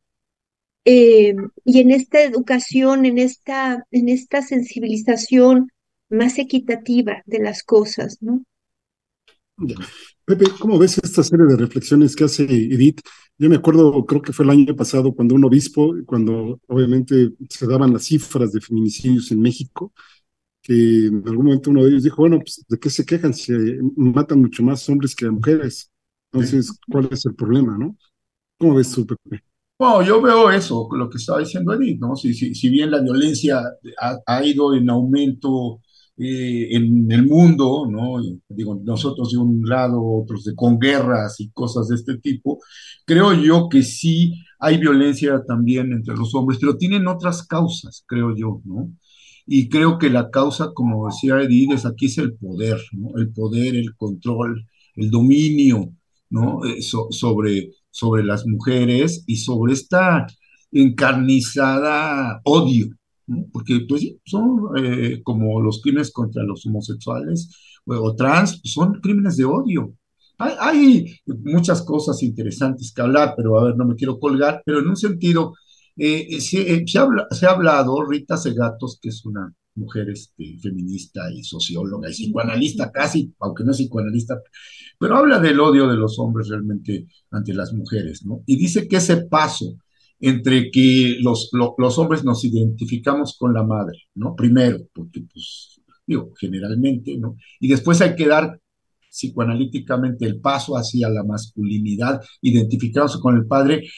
Y en esta educación, en esta sensibilización más equitativa de las cosas, ¿no? Ya. Pepe, ¿cómo ves esta serie de reflexiones que hace Edith? Yo me acuerdo, creo que fue el año pasado, cuando un obispo, cuando obviamente se daban las cifras de feminicidios en México, que en algún momento uno de ellos dijo, bueno, pues, ¿de qué se quejan si matan mucho más hombres que mujeres? Sí. Entonces, ¿cuál es el problema, no? ¿Cómo ves tú, Pepe? Bueno, yo veo eso, lo que estaba diciendo Edith, ¿no? Si bien la violencia ha ido en aumento en el mundo, ¿no? Y digo, nosotros de un lado, otros con guerras y cosas de este tipo, creo yo que sí hay violencia también entre los hombres, pero tienen otras causas, creo yo, ¿no? Y creo que la causa, como decía Edith, aquí es el poder, ¿no? El poder, el control, el dominio, ¿no? Sobre las mujeres y sobre esta encarnizada odio, ¿no? Porque pues sí, son como los crímenes contra los homosexuales o trans, pues, son crímenes de odio. Hay muchas cosas interesantes que hablar, pero a ver, no me quiero colgar, pero en un sentido, se ha hablado, Rita Segatos, que es una mujer feminista y socióloga y psicoanalista casi, aunque no es psicoanalista, pero habla del odio de los hombres realmente ante las mujeres, ¿no? Y dice que ese paso entre que los hombres nos identificamos con la madre, ¿no? Primero, porque, pues, digo, generalmente, ¿no? Y después hay que dar psicoanalíticamente el paso hacia la masculinidad, identificarse con el padre,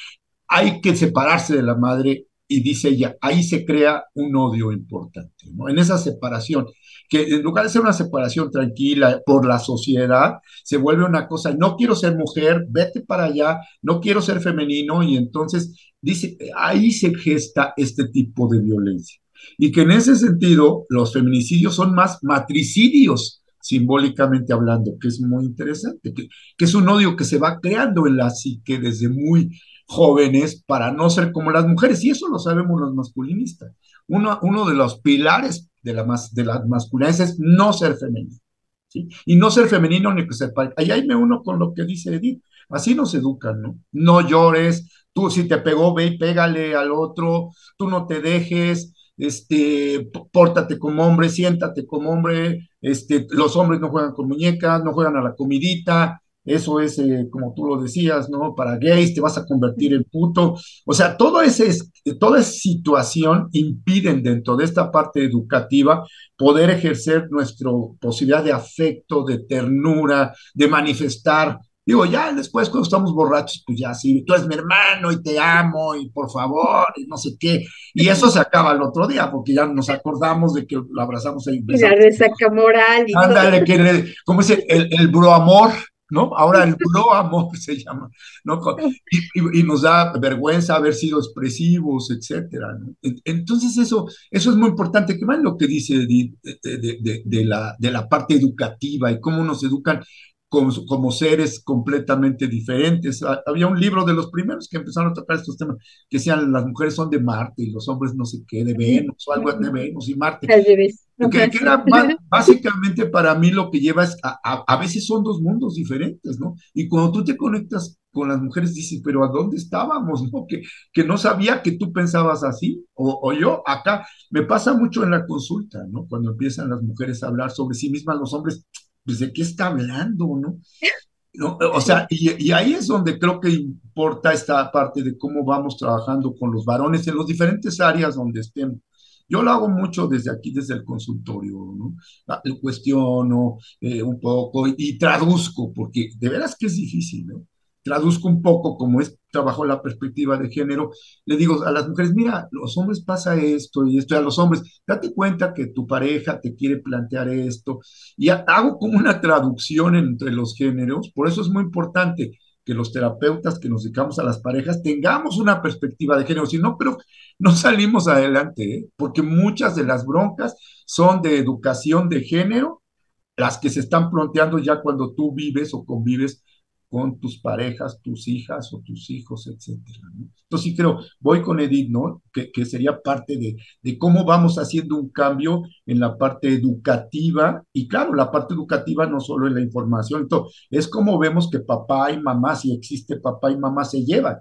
hay que separarse de la madre y dice ella, ahí se crea un odio importante, ¿no? En esa separación, que en lugar de ser una separación tranquila por la sociedad, se vuelve una cosa, no quiero ser mujer, vete para allá, no quiero ser femenino, y entonces dice, ahí se gesta este tipo de violencia. Y que en ese sentido los feminicidios son más matricidios, simbólicamente hablando, que es muy interesante, que es un odio que se va creando en la psique desde muy jóvenes para no ser como las mujeres, y eso lo sabemos los masculinistas. Uno de los pilares de las masculinidades es no ser femenino, ¿sí? Y no ser femenino ni que ser padre. Ahí me uno con lo que dice Edith, así nos educan, ¿no? No llores, tú si te pegó, ve y pégale al otro, tú no te dejes, pórtate como hombre, siéntate como hombre, los hombres no juegan con muñecas, no juegan a la comidita, eso es, como tú lo decías, ¿no? Para gays, te vas a convertir en puto. O sea, toda esa situación impiden dentro de esta parte educativa poder ejercer nuestra posibilidad de afecto, de ternura, de manifestar. Digo, ya después cuando estamos borrachos, pues ya sí, tú eres mi hermano y te amo y por favor, y no sé qué. Y eso se acaba el otro día, porque ya nos acordamos de que lo abrazamos y Y la besamos. resaca moral y todo. Ándale, ¿cómo es el broamor? ¿No? Ahora el broamor se llama, ¿no? Y nos da vergüenza haber sido expresivos, etcétera, ¿no? Entonces eso es muy importante, que va en lo que dice Edith de la parte educativa y cómo nos educan como seres completamente diferentes. Había un libro de los primeros que empezaron a tocar estos temas, que decían las mujeres son de Marte y los hombres no sé qué, de Venus, o algo de Venus y Marte. Al revés. Que era básicamente para mí lo que lleva es a veces son dos mundos diferentes, ¿no? Y cuando tú te conectas con las mujeres dices, pero ¿a dónde estábamos? ¿No? Que no sabía que tú pensabas así, o yo acá, me pasa mucho en la consulta, ¿no? Cuando empiezan las mujeres a hablar sobre sí mismas, los hombres, pues ¿de qué está hablando, no? ¿No? O sea, y ahí es donde creo que importa esta parte de cómo vamos trabajando con los varones en las diferentes áreas donde estemos. Yo lo hago mucho desde aquí, desde el consultorio, ¿no? Cuestiono un poco y traduzco, porque de veras que es difícil, ¿no? Traduzco un poco como es trabajo la perspectiva de género. Le digo a las mujeres, mira, los hombres pasa esto y esto, y a los hombres, date cuenta que tu pareja te quiere plantear esto, y hago como una traducción entre los géneros. Por eso es muy importante que los terapeutas que nos dedicamos a las parejas tengamos una perspectiva de género, si no, pero no salimos adelante, ¿eh? Porque muchas de las broncas son de educación de género, las que se están planteando ya cuando tú vives o convives con tus parejas, tus hijas o tus hijos, etcétera, ¿no? Entonces sí creo, voy con Edith, ¿no? Que sería parte de cómo vamos haciendo un cambio en la parte educativa, y claro, la parte educativa no solo en la información, entonces, es como vemos que papá y mamá, si existe papá y mamá, se llevan,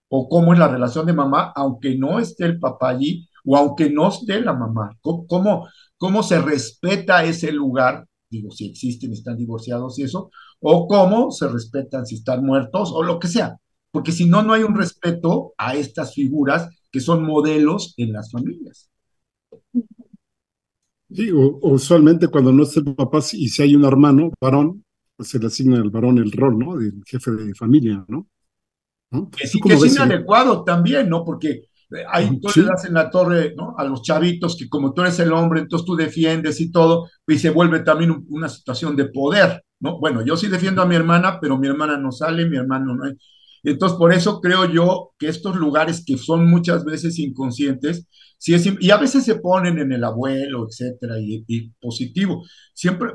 o cómo es la relación de mamá, aunque no esté el papá allí, o aunque no esté la mamá, cómo se respeta ese lugar, digo, si existen, están divorciados y eso, o cómo se respetan si están muertos, o lo que sea, porque si no, no hay un respeto a estas figuras que son modelos en las familias. Sí, o usualmente cuando no es el papá y si hay un hermano varón, pues se le asigna al varón el rol, ¿no? Del jefe de familia, ¿no? ¿No? Que ¿Tú sí, que cómo es ves, Edith? inadecuado también, ¿no? Porque ahí tú le Sí, das en la torre, ¿no? A los chavitos que como tú eres el hombre, entonces tú defiendes y todo, y se vuelve también una situación de poder, ¿no? Bueno, yo sí defiendo a mi hermana, pero mi hermana no sale, mi hermano no hay. Entonces, por eso creo yo que estos lugares que son muchas veces inconscientes, sí y a veces se ponen en el abuelo, etcétera, y positivo. Siempre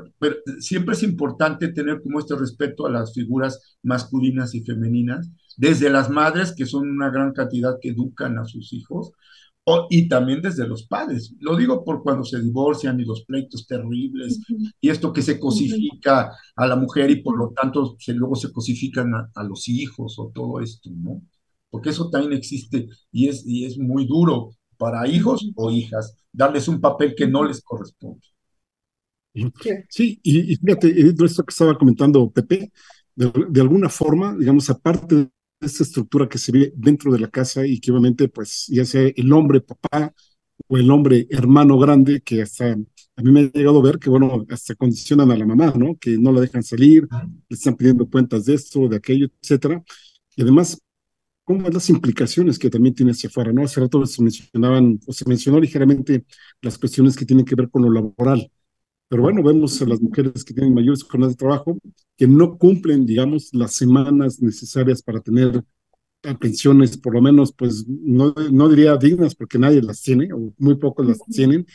es importante tener como este respeto a las figuras masculinas y femeninas, desde las madres, que son una gran cantidad que educan a sus hijos, y también desde los padres. Lo digo por cuando se divorcian y los pleitos terribles, y esto que se cosifica a la mujer y por lo tanto luego se cosifican a los hijos o todo esto, ¿no? Porque eso también existe y es muy duro para hijos o hijas, darles un papel que no les corresponde. sí, y fíjate, Edith, esto que estaba comentando Pepe, de alguna forma, digamos, aparte esta estructura que se ve dentro de la casa y que obviamente, pues, ya sea el hombre papá o el hombre hermano grande, que hasta a mí me ha llegado a ver que, bueno, hasta condicionan a la mamá, ¿no? Que no la dejan salir, le están pidiendo cuentas de esto, de aquello, etcétera. Y además, ¿cómo es las implicaciones que también tiene hacia afuera, ¿no? Hace rato se mencionaban, o se mencionó ligeramente las cuestiones que tienen que ver con lo laboral. Pero bueno, vemos a las mujeres que tienen mayores jornadas de trabajo que no cumplen, digamos, las semanas necesarias para tener pensiones, por lo menos, pues no diría dignas, porque nadie las tiene, o muy pocos las tienen,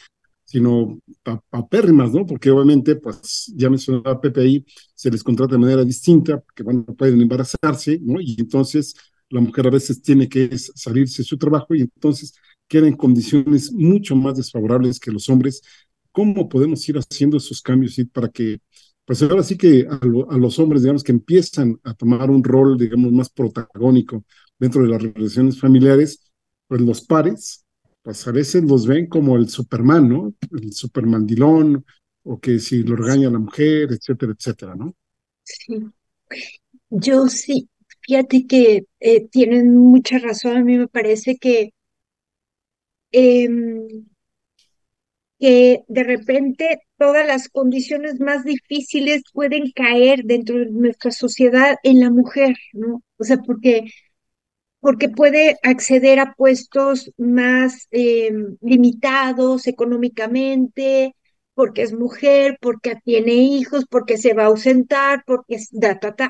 sino papérrimas, ¿no? Porque obviamente, pues ya mencionaba PPI, se les contrata de manera distinta, porque bueno, pueden embarazarse, ¿no? Y entonces la mujer a veces tiene que salirse de su trabajo y entonces queda en condiciones mucho más desfavorables que los hombres. ¿Cómo podemos ir haciendo esos cambios para que, pues ahora sí que a los hombres, digamos, que empiezan a tomar un rol, digamos, más protagónico dentro de las relaciones familiares, pues los pares, pues a veces los ven como el Superman, ¿no? El Supermandilón, o que si lo regaña la mujer, etcétera, etcétera, ¿no? Sí. Yo sí, fíjate que tienen mucha razón. A mí me parece em, que de repente todas las condiciones más difíciles pueden caer dentro de nuestra sociedad en la mujer, ¿no? O sea, porque puede acceder a puestos más limitados económicamente, porque es mujer, porque tiene hijos, porque se va a ausentar, porque es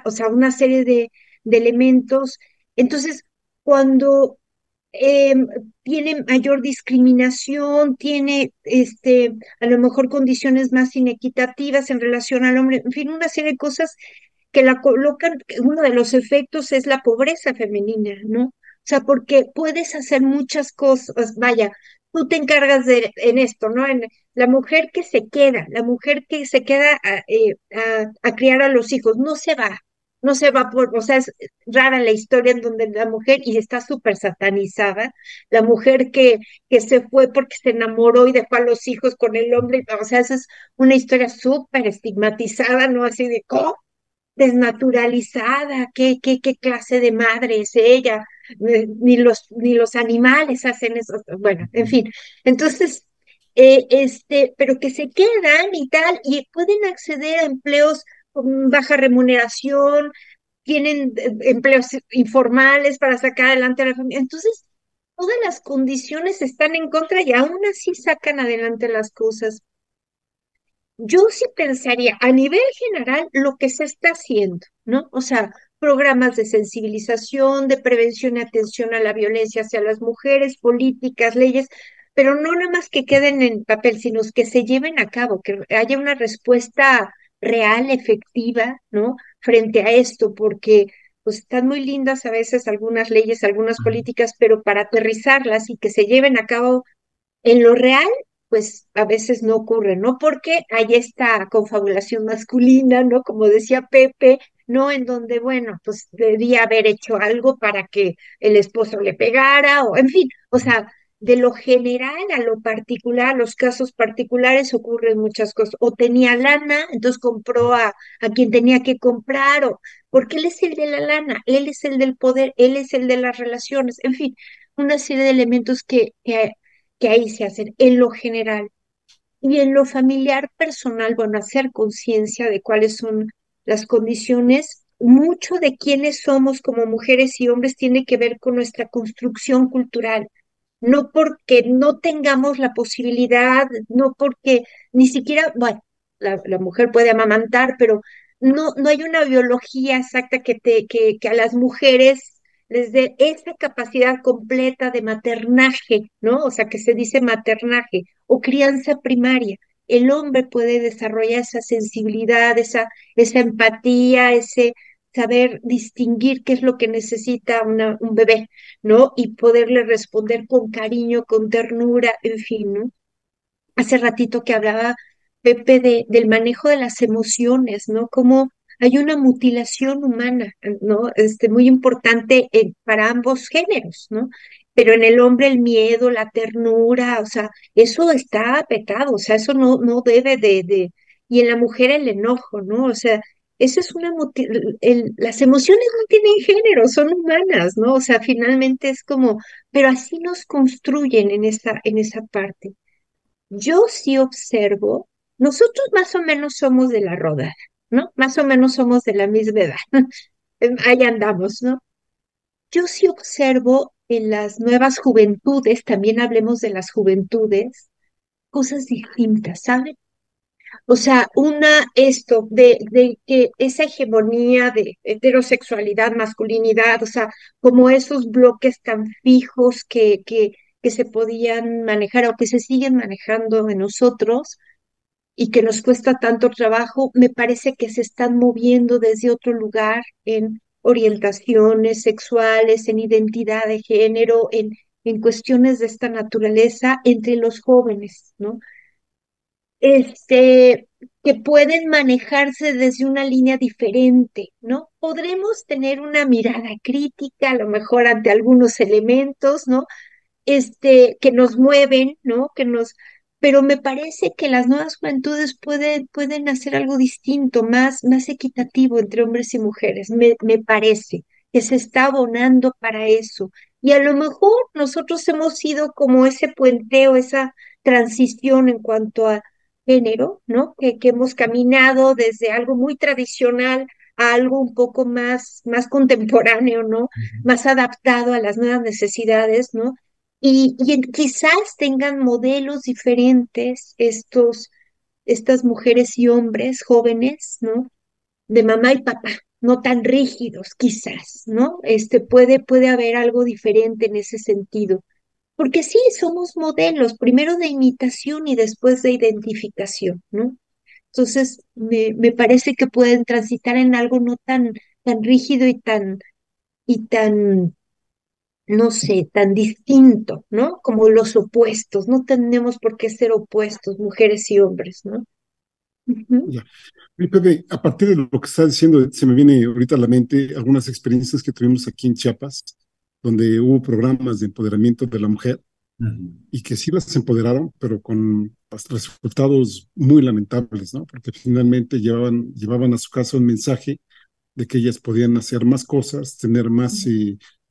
o sea, una serie de elementos. Entonces, cuando eh, tiene mayor discriminación, tiene a lo mejor condiciones más inequitativas en relación al hombre, en fin, una serie de cosas que la colocan, que uno de los efectos es la pobreza femenina, ¿no? O sea, porque puedes hacer muchas cosas, vaya, tú te encargas en esto, ¿no? En la mujer que se queda, la mujer que se queda a criar a los hijos, no se va por, o sea, es rara la historia en donde la mujer, y está súper satanizada, la mujer que se fue porque se enamoró y dejó a los hijos con el hombre, o sea, esa es una historia súper estigmatizada, ¿no? Así de, ¿cómo? Desnaturalizada, qué clase de madre es ella, ni los animales hacen eso, bueno, en fin, entonces, pero que se quedan y tal, y pueden acceder a empleos con baja remuneración, tienen empleos informales para sacar adelante a la familia, entonces, todas las condiciones están en contra y aún así sacan adelante las cosas. Yo sí pensaría a nivel general lo que se está haciendo, ¿no? O sea, programas de sensibilización, de prevención y atención a la violencia hacia las mujeres, políticas, leyes, pero no nada más que queden en papel, sino que se lleven a cabo, que haya una respuesta real, efectiva, ¿no? Frente a esto, porque pues están muy lindas a veces algunas leyes, algunas políticas, pero para aterrizarlas y que se lleven a cabo en lo real, pues a veces no ocurre, ¿no? Porque hay esta confabulación masculina, ¿no? Como decía Pepe, ¿no? En donde, bueno, pues debía haber hecho algo para que el esposo le pegara, o en fin, o sea, de lo general a lo particular, los casos particulares ocurren muchas cosas. O tenía lana, entonces compró a quien tenía que comprar, o porque él es el de la lana, él es el del poder, él es el de las relaciones, en fin, una serie de elementos que ahí se hacen en lo general. Y en lo familiar personal, bueno, hacer conciencia de cuáles son las condiciones. Mucho de quiénes somos como mujeres y hombres tiene que ver con nuestra construcción cultural. No porque no tengamos la posibilidad, no porque ni siquiera, bueno, la mujer puede amamantar, pero no hay una biología exacta que a las mujeres les dé esa capacidad completa de maternaje, ¿no? O sea, que se dice maternaje o crianza primaria. El hombre puede desarrollar esa sensibilidad, esa empatía, ese saber distinguir qué es lo que necesita un bebé, ¿no? Y poderle responder con cariño, con ternura, en fin, ¿no? Hace ratito que hablaba Pepe del manejo de las emociones, ¿no? Como hay una mutilación humana, ¿no? Muy importante para ambos géneros, ¿no? Pero en el hombre el miedo, la ternura, o sea, eso está pecado, o sea, eso no debe y en la mujer el enojo, ¿no? O sea, Eso es las emociones no tienen género, son humanas, ¿no? O sea, finalmente es como, pero así nos construyen en esa parte. Yo sí observo, nosotros más o menos somos de la rodada, ¿no? Más o menos somos de la misma edad. Ahí andamos, ¿no? Yo sí observo en las nuevas juventudes, también hablemos de las juventudes, cosas distintas, ¿saben? O sea, de que esa hegemonía de heterosexualidad, masculinidad, o sea, como esos bloques tan fijos que se podían manejar o que se siguen manejando en nosotros y que nos cuesta tanto trabajo, me parece que se están moviendo desde otro lugar en orientaciones sexuales, en identidad de género, en cuestiones de esta naturaleza entre los jóvenes, ¿no? este, que pueden manejarse desde una línea diferente, ¿no? Podremos tener una mirada crítica, a lo mejor ante algunos elementos, ¿no? Que nos mueven, ¿no? Pero me parece que las nuevas juventudes pueden hacer algo distinto, más equitativo entre hombres y mujeres. Me parece que se está abonando para eso. Y a lo mejor nosotros hemos sido como ese puenteo, esa transición en cuanto a género, ¿no? Que hemos caminado desde algo muy tradicional a algo un poco más contemporáneo, ¿no? Más adaptado a las nuevas necesidades, ¿no? Quizás tengan modelos diferentes estas mujeres y hombres jóvenes, ¿no? De mamá y papá, no tan rígidos, quizás, ¿no? Puede haber algo diferente en ese sentido. Porque sí, somos modelos, primero de imitación y después de identificación, ¿no? Entonces, me parece que pueden transitar en algo no tan rígido y tan no sé, tan distinto, ¿no? Como los opuestos, no tenemos por qué ser opuestos, mujeres y hombres, ¿no? Ujú. Ya. Oye, Pepe, a partir de lo que estás diciendo, se me viene ahorita a la mente algunas experiencias que tuvimos aquí en Chiapas, donde hubo programas de empoderamiento de la mujer Ujú. y que sí las empoderaron, pero con pues, resultados muy lamentables, ¿no? Porque finalmente llevaban a su casa un mensaje de que ellas podían hacer más cosas, tener más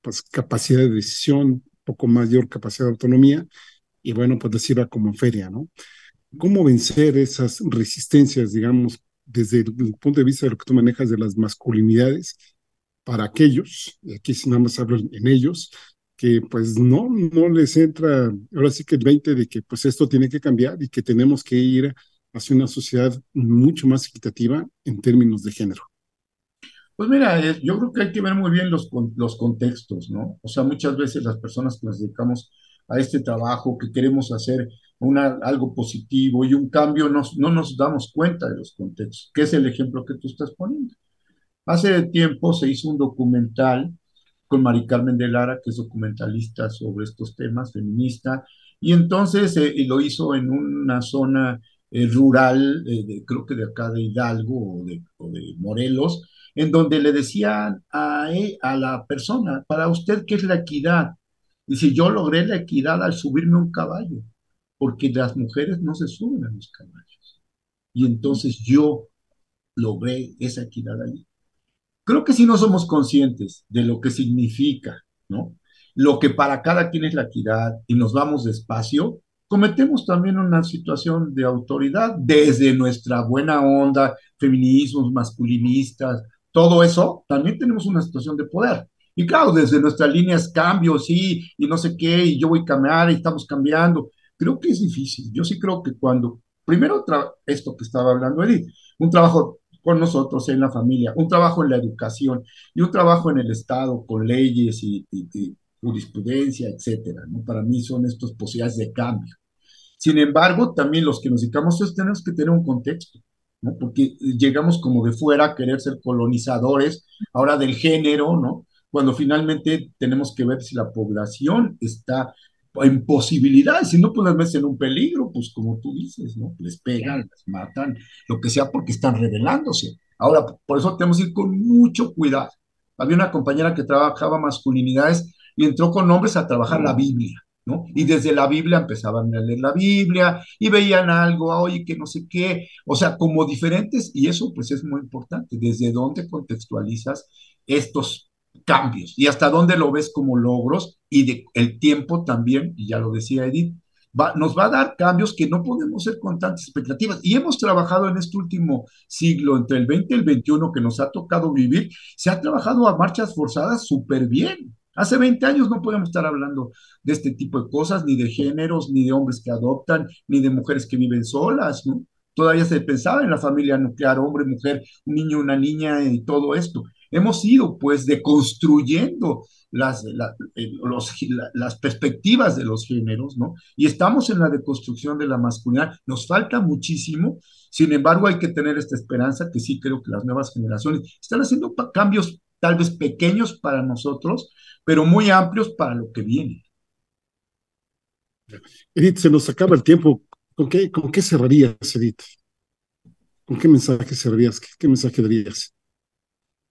pues, capacidad de decisión, un poco mayor capacidad de autonomía, y bueno, pues les iba como en feria, ¿no? ¿Cómo vencer esas resistencias, digamos, desde el punto de vista de lo que tú manejas de las masculinidades, para aquellos, y aquí si nada más hablo en ellos, que pues no les entra, ahora sí que el 20 de que pues esto tiene que cambiar y que tenemos que ir hacia una sociedad mucho más equitativa en términos de género? Pues mira, yo creo que hay que ver muy bien los contextos, ¿no? O sea, muchas veces las personas que nos dedicamos a este trabajo, que queremos hacer algo positivo y un cambio, no nos damos cuenta de los contextos, que es el ejemplo que tú estás poniendo. Hace tiempo se hizo un documental con Mari Carmen de Lara, que es documentalista sobre estos temas, feminista, y entonces y lo hizo en una zona rural, creo que de acá de Hidalgo o de Morelos, en donde le decían a la persona, para usted, ¿qué es la equidad? Dice, yo logré la equidad al subirme a un caballo, porque las mujeres no se suben a los caballos. Y entonces yo logré esa equidad allí. Creo que si no somos conscientes de lo que significa, ¿no? Lo que para cada quien es la equidad y nos vamos despacio, cometemos también una situación de autoridad desde nuestra buena onda, feminismos, masculinistas, todo eso, también tenemos una situación de poder. Y claro, desde nuestras líneas cambio, sí, y no sé qué, y yo voy a cambiar y estamos cambiando. Creo que es difícil. Yo sí creo que cuando, primero, esto que estaba hablando Edith, un trabajo con nosotros en la familia, un trabajo en la educación y un trabajo en el Estado con leyes y jurisprudencia, etcétera, ¿no? Para mí son estas posibilidades de cambio. Sin embargo, también los que nos dedicamos a esto tenemos que tener un contexto, ¿no? Porque llegamos como de fuera a querer ser colonizadores, ahora del género, ¿no? Cuando finalmente tenemos que ver si la población está en posibilidades, si no, pues las meten en un peligro, pues como tú dices, ¿no? Les pegan, Claro. les matan, lo que sea, porque están rebelándose. Ahora, por eso tenemos que ir con mucho cuidado. Había una compañera que trabajaba masculinidades y entró con hombres a trabajar la Biblia. ¿no? Y desde la Biblia empezaban a leer la Biblia y veían algo, oye, que no sé qué, o sea, como diferentes, y eso pues es muy importante, desde dónde contextualizas estos cambios y hasta dónde lo ves como logros y el tiempo también, y ya lo decía Edith, nos va a dar cambios que no podemos ser con tantas expectativas. Y hemos trabajado en este último siglo, entre el 20 y el 21 que nos ha tocado vivir, se ha trabajado a marchas forzadas súper bien. Hace 20 años no podemos estar hablando de este tipo de cosas, ni de géneros, ni de hombres que adoptan, ni de mujeres que viven solas, ¿no? Todavía se pensaba en la familia nuclear, hombre, mujer, un niño, una niña y todo esto. Hemos ido pues deconstruyendo las perspectivas de los géneros, ¿no? Y estamos en la deconstrucción de la masculinidad. Nos falta muchísimo, sin embargo hay que tener esta esperanza que sí creo que las nuevas generaciones están haciendo cambios tal vez pequeños para nosotros, pero muy amplios para lo que viene. Edith, se nos acaba el tiempo. ¿Con qué cerrarías, Edith? ¿Con qué mensaje cerrarías? ¿Qué mensaje darías?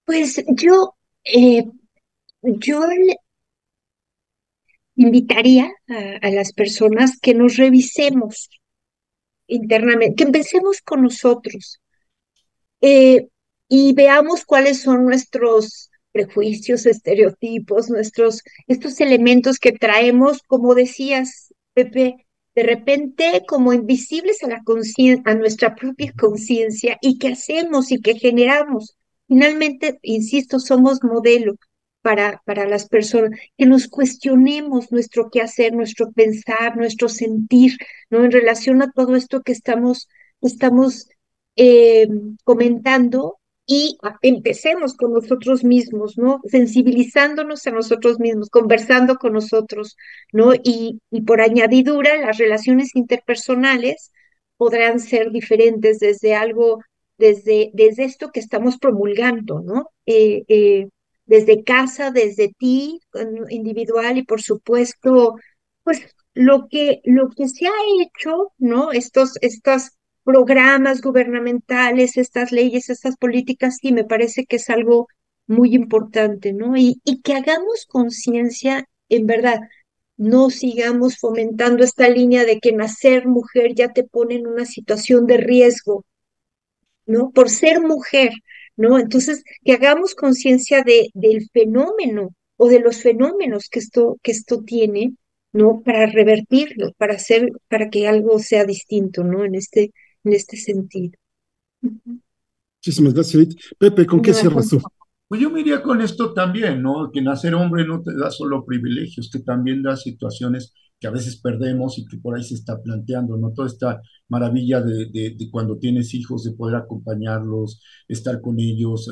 Pues yo le invitaría a las personas que nos revisemos internamente, que empecemos con nosotros, eh, y veamos cuáles son nuestros prejuicios, estereotipos, estos elementos que traemos, como decías, Pepe, de repente como invisibles a a nuestra propia conciencia, y que hacemos y que generamos. Finalmente, insisto, somos modelo para las personas, que nos cuestionemos nuestro quehacer, nuestro pensar, nuestro sentir, ¿no? En relación a todo esto que estamos eh, comentando, y empecemos con nosotros mismos, ¿no? Sensibilizándonos a nosotros mismos, conversando con nosotros, ¿no? Y por añadidura, las relaciones interpersonales podrán ser diferentes desde esto que estamos promulgando, ¿no? Desde casa, desde ti, individual, y por supuesto, pues lo que se ha hecho, ¿no? Estos programas gubernamentales, estas leyes, estas políticas, sí, me parece que es algo muy importante, ¿no? Y que hagamos conciencia, en verdad, no sigamos fomentando esta línea de que nacer mujer ya te pone en una situación de riesgo, ¿no? Por ser mujer, ¿no? Entonces, que hagamos conciencia del fenómeno o de los fenómenos que esto tiene, ¿no? Para revertirlo, para que algo sea distinto, ¿no? En este sentido. Ujú. Muchísimas gracias, Edith. Pepe, ¿con qué No, cierras tú? Pues yo me iría con esto también, ¿no? Que nacer hombre no te da solo privilegios, que también da situaciones que a veces perdemos y que por ahí se está planteando, ¿no? Toda esta maravilla de cuando tienes hijos, de poder acompañarlos, estar con ellos,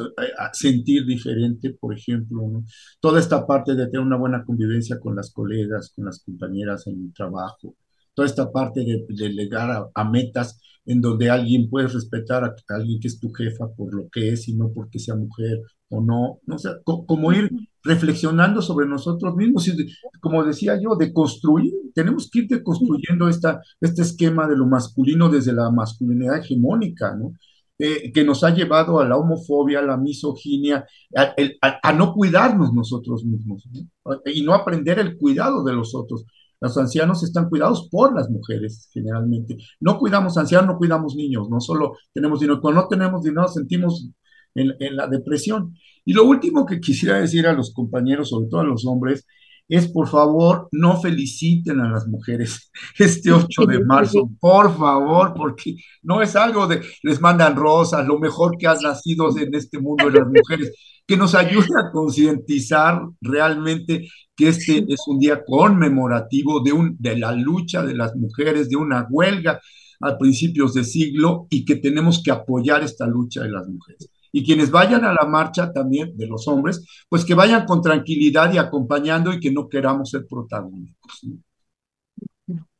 sentir diferente, por ejemplo, ¿no? Toda esta parte de tener una buena convivencia con las colegas, con las compañeras en el trabajo, toda esta parte de llegar a metas en donde alguien puede respetar a alguien que es tu jefa por lo que es y no porque sea mujer o no, no sé, como ir reflexionando sobre nosotros mismos y como decía yo, de construir, tenemos que ir deconstruyendo este esquema de lo masculino desde la masculinidad hegemónica, ¿no? Que nos ha llevado a la homofobia, a la misoginia, a no cuidarnos nosotros mismos, ¿no? Y no aprender el cuidado de los otros. Los ancianos están cuidados por las mujeres, generalmente. No cuidamos ancianos, no cuidamos niños, no solo tenemos dinero. Cuando no tenemos dinero, sentimos en la depresión. Y lo último que quisiera decir a los compañeros, sobre todo a los hombres, es por favor no feliciten a las mujeres este 8 de marzo, por favor, porque no es algo de les mandan rosas, lo mejor que has nacido en este mundo de las mujeres, que nos ayude a concientizar realmente que este Sí. es un día conmemorativo de la lucha de las mujeres, de una huelga a principios de siglo y que tenemos que apoyar esta lucha de las mujeres. Y quienes vayan a la marcha también de los hombres, pues que vayan con tranquilidad y acompañando y que no queramos ser protagónicos, ¿no?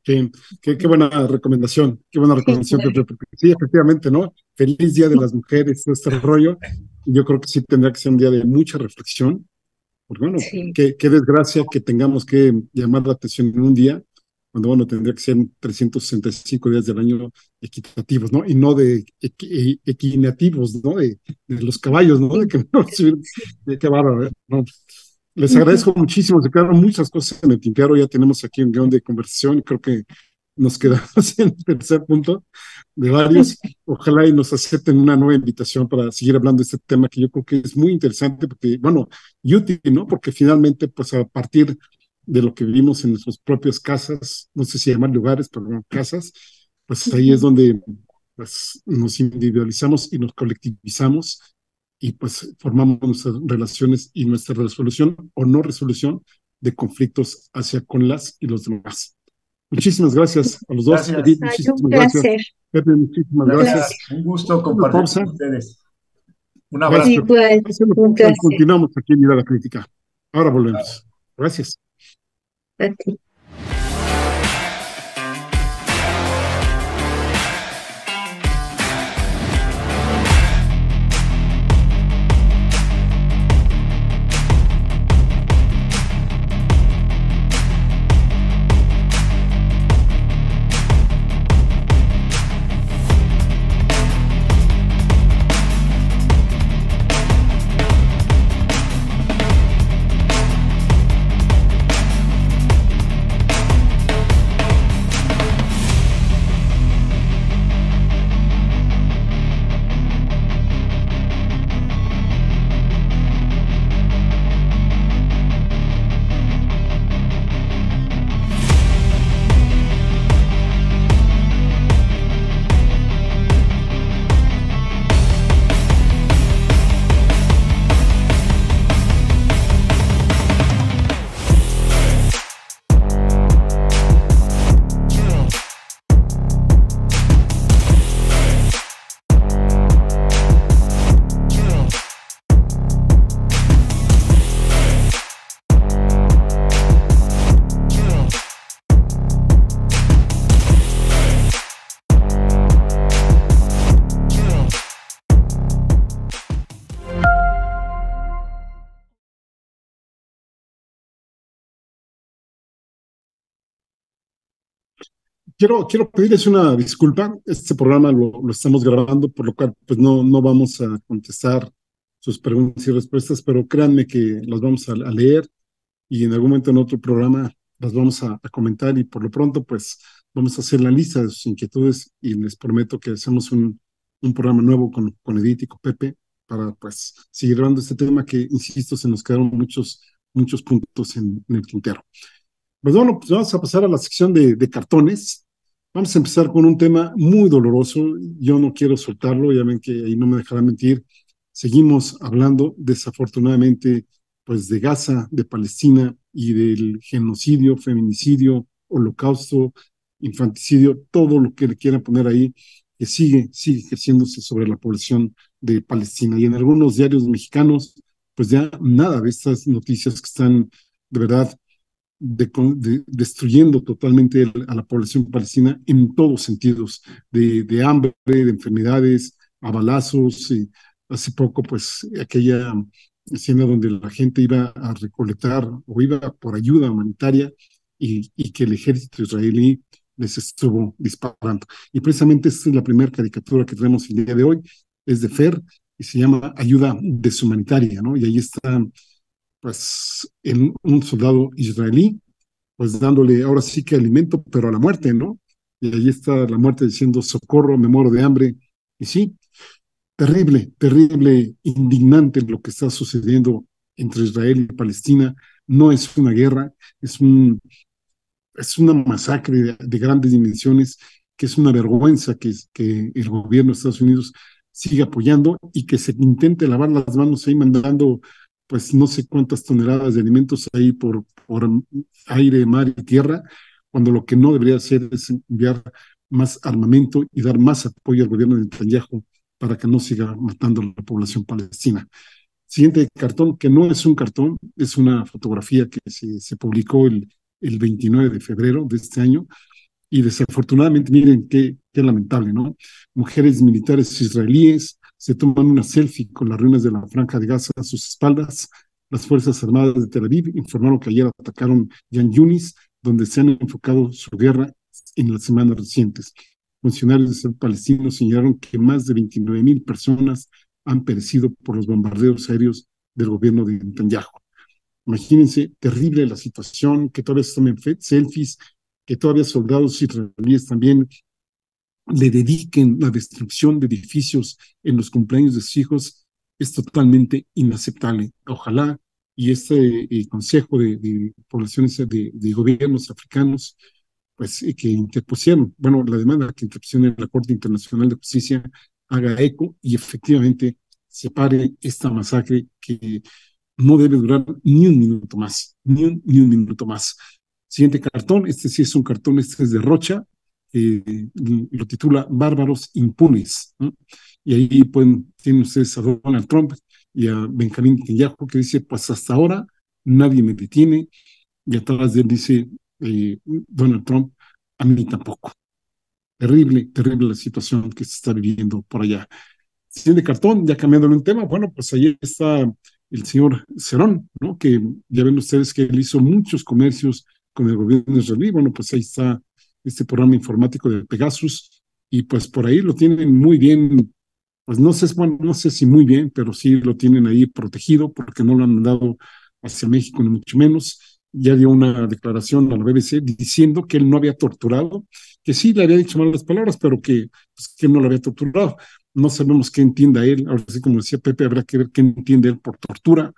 Sí, qué buena Sí, recomendación, Pepe, porque sí, efectivamente, ¿no? Feliz Día de las Mujeres, todo este rollo. Yo creo que sí tendrá que ser un día de mucha reflexión, porque bueno, sí, qué desgracia que tengamos que llamar la atención en un día, cuando bueno, tendría que ser 365 días del año equitativos, ¿no? Y no de equinativos, ¿no? De los caballos, ¿no? De sí, que no subir, sí. de qué bárbaro, ¿no? Les Ujú. agradezco muchísimo, se quedaron muchas cosas en el tintero, ya tenemos aquí un guión de conversación y creo que nos quedamos en el tercer punto de varios. Ojalá y nos acepten una nueva invitación para seguir hablando de este tema que yo creo que es muy interesante porque, bueno, y útil, ¿no? Porque finalmente, pues a partir de lo que vivimos en nuestras propias casas, no sé si llamar lugares, pero no, casas, pues ahí es Ujú. donde pues, nos individualizamos y nos colectivizamos y pues formamos nuestras relaciones y nuestra resolución o no resolución de conflictos hacia con las y los demás. Muchísimas gracias a los dos. Gracias, Edith, Ay, un muchísimas gracias. placer, Pepe, muchísimas un gracias. placer. gracias. Un gusto Una compartir pausa. con ustedes. Un Gracias, abrazo. Pepe. Igual, Hacemos un pausa y placer. continuamos aquí en Mirada Crítica. Ahora volvemos. Gracias. A ti. Quiero pedirles una disculpa. Este programa lo estamos grabando, por lo cual pues no vamos a contestar sus preguntas y respuestas, pero créanme que las vamos a leer y en algún momento en otro programa las vamos a comentar y por lo pronto pues vamos a hacer la lista de sus inquietudes y les prometo que hacemos un programa nuevo con Edith y con Pepe para pues seguir hablando de este tema que, insisto, se nos quedaron muchos puntos en el tintero. Pues bueno, pues vamos a pasar a la sección de cartones. Vamos a empezar con un tema muy doloroso. Yo no quiero soltarlo, ya ven que ahí no me dejará mentir. Seguimos hablando, desafortunadamente, pues de Gaza, de Palestina y del genocidio, feminicidio, holocausto, infanticidio, todo lo que le quieran poner ahí, que sigue ejerciéndose sobre la población de Palestina. Y en algunos diarios mexicanos, pues ya nada de estas noticias que están de verdad destruyendo totalmente a la población palestina en todos sentidos, de hambre, de enfermedades, a balazos. Hace poco, pues, aquella escena donde la gente iba a recolectar o iba por ayuda humanitaria y que el ejército israelí les estuvo disparando. Y precisamente esta es la primera caricatura que tenemos el día de hoy, es de Fer, y se llama Ayuda Deshumanitaria, ¿no? Y ahí está pues un soldado israelí, pues dándole ahora sí que alimento, pero a la muerte, ¿no? Y ahí está la muerte diciendo, socorro, me muero de hambre. Y sí, terrible, indignante lo que está sucediendo entre Israel y Palestina. No es una guerra, es una masacre de grandes dimensiones, que es una vergüenza que el gobierno de Estados Unidos siga apoyando y que se intente lavar las manos ahí mandando pues no sé cuántas toneladas de alimentos ahí por aire, mar y tierra, cuando lo que no debería hacer es enviar más armamento y dar más apoyo al gobierno de Netanyahu para que no siga matando a la población palestina. Siguiente cartón, que no es un cartón, es una fotografía que se publicó el 29 de febrero de este año y desafortunadamente, miren qué lamentable, ¿no? Mujeres militares israelíes se toman una selfie con las ruinas de la Franja de Gaza a sus espaldas. Las Fuerzas Armadas de Tel Aviv informaron que ayer atacaron Yan Yunis, donde se han enfocado su guerra en las semanas recientes. Funcionarios palestinos señalaron que más de 29,000 personas han perecido por los bombardeos aéreos del gobierno de Netanyahu. Imagínense, terrible la situación, que todavía se tomen selfies, que todavía soldados israelíes también le dediquen la destrucción de edificios en los cumpleaños de sus hijos, es totalmente inaceptable. Ojalá y este Consejo de Poblaciones de Gobiernos Africanos, pues que interpusieron, bueno, la demanda que interpusieron en la Corte Internacional de Justicia haga eco y efectivamente se pare esta masacre que no debe durar ni un minuto más, ni un minuto más. Siguiente cartón, este sí es un cartón, este es de Rocha, lo titula Bárbaros Impunes, ¿no? Y ahí tienen ustedes a Donald Trump y a Benjamín Netanyahu que dice, pues hasta ahora nadie me detiene, y atrás de él dice Donald Trump, a mí tampoco. Terrible, terrible la situación que se está viviendo por allá. Siguiente cartón, ya cambiándole un tema, bueno, pues ahí está el señor Cerón, ¿no? Que ya ven ustedes que él hizo muchos comercios con el gobierno israelí, bueno, pues ahí está este programa informático de Pegasus, y pues por ahí lo tienen muy bien, pues no sé, bueno, no sé si muy bien, pero sí lo tienen ahí protegido porque no lo han mandado hacia México ni mucho menos. Ya dio una declaración a la BBC diciendo que él no había torturado, que sí le había dicho malas palabras, pero que no lo había torturado. No sabemos qué entienda él. Ahora sí, como decía Pepe, habrá que ver qué entiende él por tortura.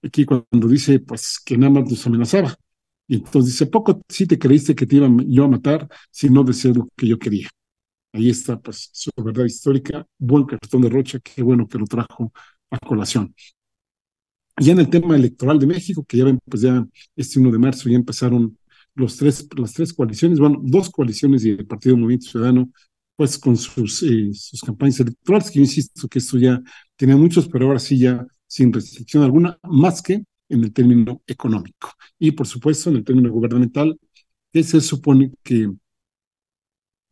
Aquí cuando dice pues que nada más nos amenazaba. Y entonces dice, poco sí te creíste que te iba yo a matar si no decías lo que yo quería. Ahí está pues su verdad histórica. Buen cartón de Rocha, qué bueno que lo trajo a colación. Ya en el tema electoral de México, que ya ven, pues ya este 1 de marzo ya empezaron las tres coaliciones, bueno, dos coaliciones y el Partido Movimiento Ciudadano, pues con sus campañas electorales, que yo insisto que esto ya tenía muchos, pero ahora sí ya sin restricción alguna, más que en el término económico. Y por supuesto en el término gubernamental, que se supone que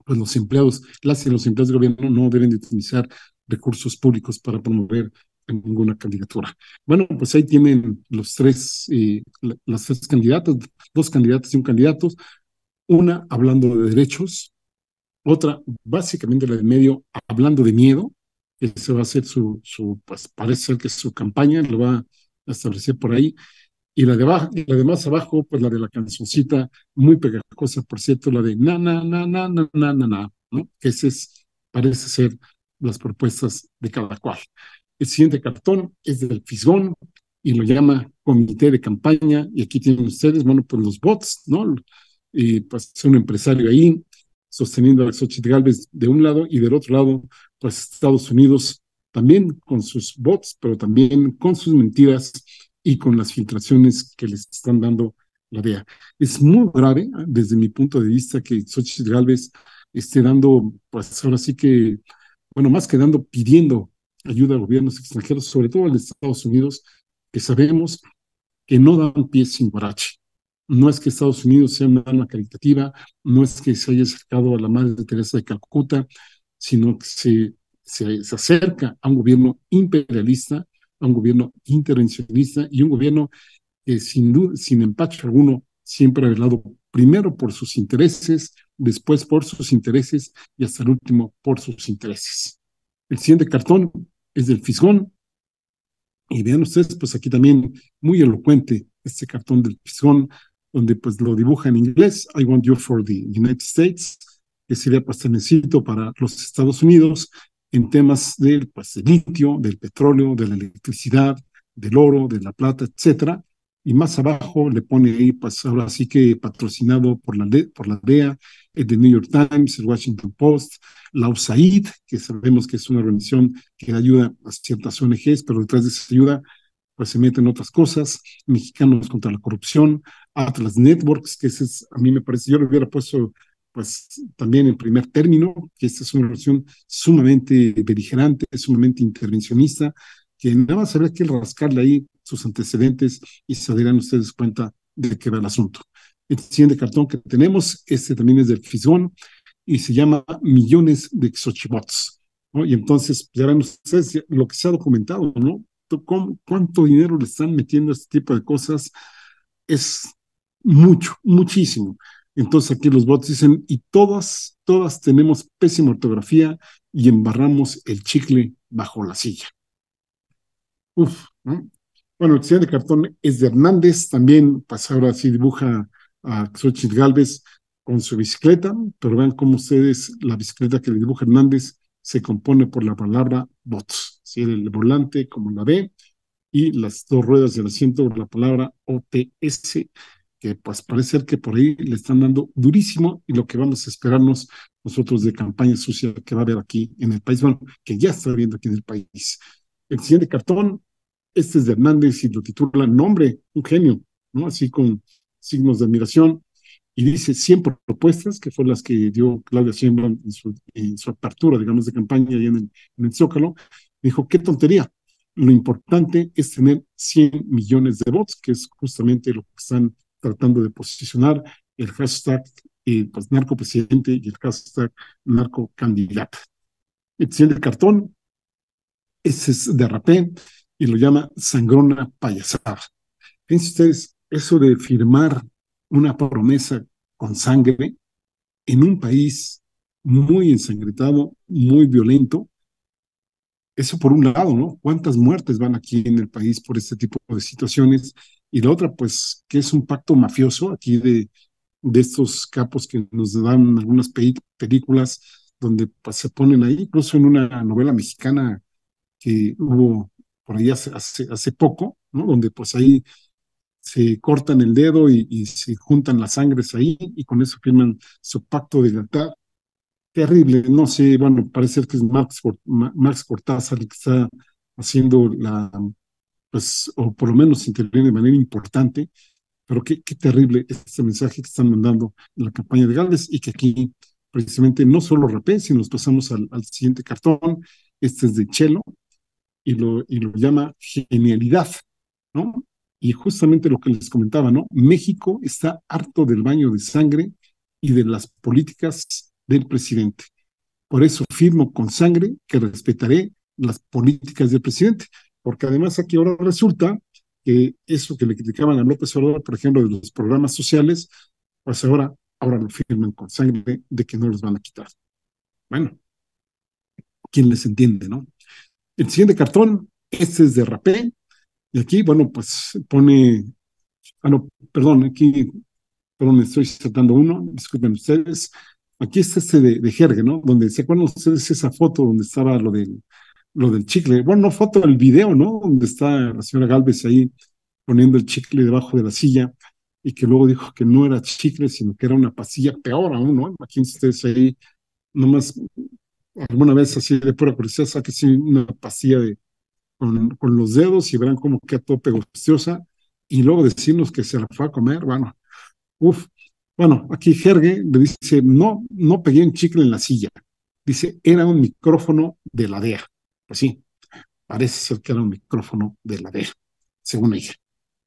pues los empleados, las y los empleados de gobierno no deben de utilizar recursos públicos para promover ninguna candidatura. Bueno, pues ahí tienen las tres candidatas, dos candidatas y un candidato, una hablando de derechos, otra básicamente la del medio hablando de miedo, que se va a hacer pues parece ser que su campaña lo va a establecer por ahí, y la de más abajo, pues la de la cancioncita, muy pegajosa, por cierto, la de na, na, na, na, na, na, na, na, ¿no? Que parece ser las propuestas de cada cual. El siguiente cartón es del Fisgón y lo llama Comité de Campaña, y aquí tienen ustedes, bueno, pues los bots, ¿no? Y pues es un empresario ahí sosteniendo a Xochitl Gálvez de un lado y del otro lado, pues Estados Unidos también con sus bots, pero también con sus mentiras y con las filtraciones que les están dando la DEA. Es muy grave, desde mi punto de vista, que Xochitl Gálvez esté dando, pues ahora sí que, bueno, más que dando, pidiendo ayuda a gobiernos extranjeros, sobre todo en Estados Unidos, que sabemos que no dan pie sin guarache. No es que Estados Unidos sea una alma caritativa, no es que se haya acercado a la Madre Teresa de Calcuta, sino que se acerca a un gobierno imperialista, a un gobierno intervencionista y un gobierno que sin duda, sin empacho alguno, siempre ha velado primero por sus intereses, después por sus intereses y hasta el último por sus intereses. El siguiente cartón es del Fisgón, y vean ustedes, pues aquí también muy elocuente este cartón del Fisgón, donde pues lo dibuja en inglés, I want you for the United States, que sería pues te necesito para los Estados Unidos en temas pues, del litio, del petróleo, de la electricidad, del oro, de la plata, etcétera. Y más abajo le pone ahí, pues ahora sí que patrocinado por la DEA, el The New York Times, el Washington Post, la USAID, que sabemos que es una organización que ayuda a ciertas ONGs, pero detrás de esa ayuda pues se meten otras cosas, Mexicanos contra la Corrupción, Atlas Networks, que ese es, a mí me parece, yo lo hubiera puesto pues también en primer término, que esta es una organización sumamente beligerante, sumamente intervencionista, que nada más habría que rascarle ahí sus antecedentes y se darán ustedes cuenta de qué va el asunto. El siguiente cartón que tenemos, este también es del Fisgón, y se llama Millones de Xochibots, ¿no? Y entonces, ya ven ustedes lo que se ha documentado, ¿no? ¿Cuánto dinero le están metiendo a este tipo de cosas? Es mucho, muchísimo. Entonces aquí los bots dicen, y todas tenemos pésima ortografía y embarramos el chicle bajo la silla. Uf, ¿no? Bueno, el siguiente cartón es de Hernández, también, pues ahora sí dibuja a Xochitl Gálvez con su bicicleta, pero vean cómo ustedes, la bicicleta que le dibuja Hernández se compone por la palabra bots, ¿sí? El volante como la B y las dos ruedas del asiento por la palabra OTS, que pues parece ser que por ahí le están dando durísimo y lo que vamos a esperarnos nosotros de campaña sucia que va a haber aquí en el país, bueno, que ya está habiendo aquí en el país. El siguiente cartón, este es de Hernández y lo titula Nombre, un genio, ¿no? Así con signos de admiración, y dice 100 propuestas, que fueron las que dio Claudia Sheinbaum en su apertura, digamos, de campaña ahí en el Zócalo. Dijo, qué tontería, lo importante es tener 100 millones de votos, que es justamente lo que están tratando de posicionar el hashtag pues, narcopresidente y el hashtag narcocandidato. El siguiente cartón, ese es de Rapé y lo llama sangrona payasada. Fíjense ustedes, eso de firmar una promesa con sangre en un país muy ensangrentado, muy violento, eso por un lado, ¿no? ¿Cuántas muertes van aquí en el país por este tipo de situaciones? Y la otra, pues, que es un pacto mafioso aquí de estos capos que nos dan algunas películas donde pues, se ponen ahí, incluso en una novela mexicana que hubo por ahí hace poco, ¿no? Donde pues ahí se cortan el dedo y se juntan las sangres ahí y con eso firman su pacto de lealtad. Terrible, no sé, bueno, parece que es Marx Cortázar el que está haciendo pues, o por lo menos interviene de manera importante, pero qué terrible este mensaje que están mandando en la campaña de Gales y que aquí precisamente no solo rapé, sino nos pasamos al siguiente cartón, este es de Chelo, y lo llama genialidad, ¿no? Y justamente lo que les comentaba, ¿no? México está harto del baño de sangre y de las políticas del presidente. Por eso firmo con sangre que respetaré las políticas del presidente, porque además aquí ahora resulta que eso que le criticaban a López Obrador, por ejemplo, de los programas sociales, pues ahora lo firman con sangre de que no los van a quitar. Bueno, ¿quién les entiende, no? El siguiente cartón, este es de Rapé, y aquí, bueno, pues pone, no, perdón, aquí, perdón, me estoy saltando uno, disculpen ustedes. Aquí está este de Jerge, ¿no? Donde se acuerdan ustedes esa foto donde estaba lo del chicle. Bueno, no foto, el video, ¿no? Donde está la señora Gálvez ahí poniendo el chicle debajo de la silla y que luego dijo que no era chicle, sino que era una pastilla peor aún, ¿no? Imagínense ustedes ahí, nomás alguna vez así de pura curiosidad, sáquese una pastilla con los dedos y verán cómo queda todo pegostiosa y luego decirnos que se la fue a comer, bueno, uff. Bueno, aquí Jerge le dice, no pegué un chicle en la silla. Dice, era un micrófono de la DEA. Pues sí, parece ser que era un micrófono de la DEA, según ella.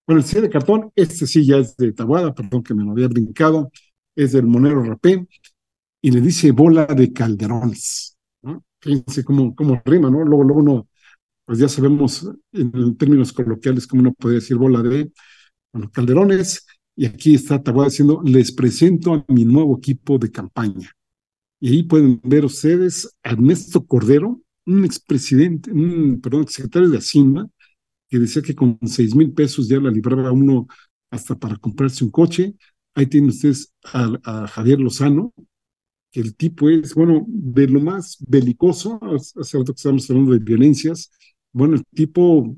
Bueno, el siguiente cartón, este sí ya es de Taboada, perdón que me lo había brincado, es del Monero Rapé, y le dice bola de calderones, ¿no? Fíjense cómo rima, ¿no? Luego uno, pues ya sabemos en términos coloquiales cómo uno podría decir bola de, bueno, calderones, y aquí está Taboada diciendo, les presento a mi nuevo equipo de campaña. Y ahí pueden ver ustedes a Ernesto Cordero, un expresidente, perdón, secretario de Hacienda, que decía que con 6,000 pesos ya la libraba uno hasta para comprarse un coche. Ahí tienen ustedes a Javier Lozano, que el tipo es, bueno, de lo más belicoso, hace rato que estábamos hablando de violencias, bueno, el tipo,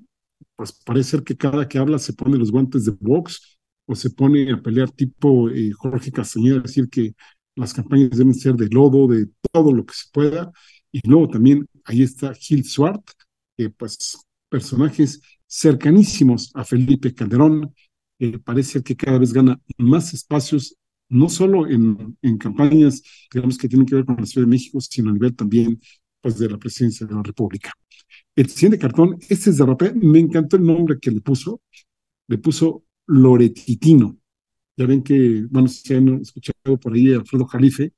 pues parece ser que cada que habla se pone los guantes de box o se pone a pelear tipo Jorge Castañeda, decir que las campañas deben ser de lodo, de todo lo que se pueda, y luego también ahí está Gil Swart, que pues personajes cercanísimos a Felipe Calderón, parece que cada vez gana más espacios, no solo en campañas, digamos, que tienen que ver con la Ciudad de México, sino a nivel también pues, de la presidencia de la República. El siguiente cartón, este es de Rapé, me encantó el nombre que le puso Loretitino. Ya ven que, bueno, si han escuchado por ahí a Alfredo Jalife,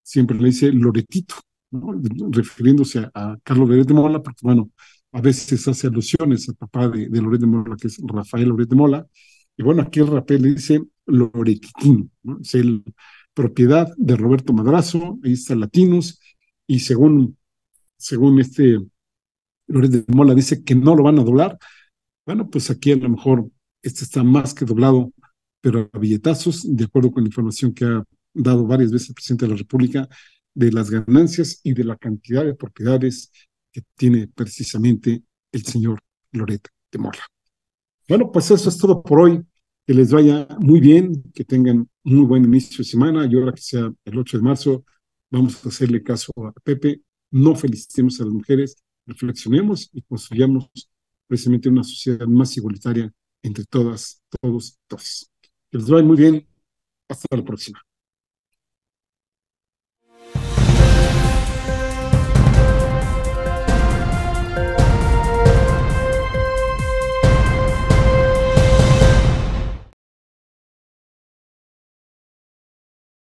siempre le dice Loretito, ¿no? Refiriéndose a Carlos Loret de Mola, porque bueno, a veces hace alusiones al papá de Loret de Mola, que es Rafael Loret de Mola, y bueno, aquí el Rapé le dice Loretitino, ¿no? Es el propiedad de Roberto Madrazo, ahí está Latinos, y según este Loret de Mola dice que no lo van a doblar, Bueno, pues aquí a lo mejor este está más que doblado, pero a billetazos, de acuerdo con la información que ha dado varias veces el presidente de la República, de las ganancias y de la cantidad de propiedades que tiene precisamente el señor Loret de Mola. Bueno, pues eso es todo por hoy. Que les vaya muy bien, que tengan un muy buen inicio de semana. Y ahora que sea el 8 de marzo, vamos a hacerle caso a Pepe. No felicitemos a las mujeres, reflexionemos y construyamos precisamente una sociedad más igualitaria entre todas, todos, todos. Que les vaya muy bien. Hasta la próxima.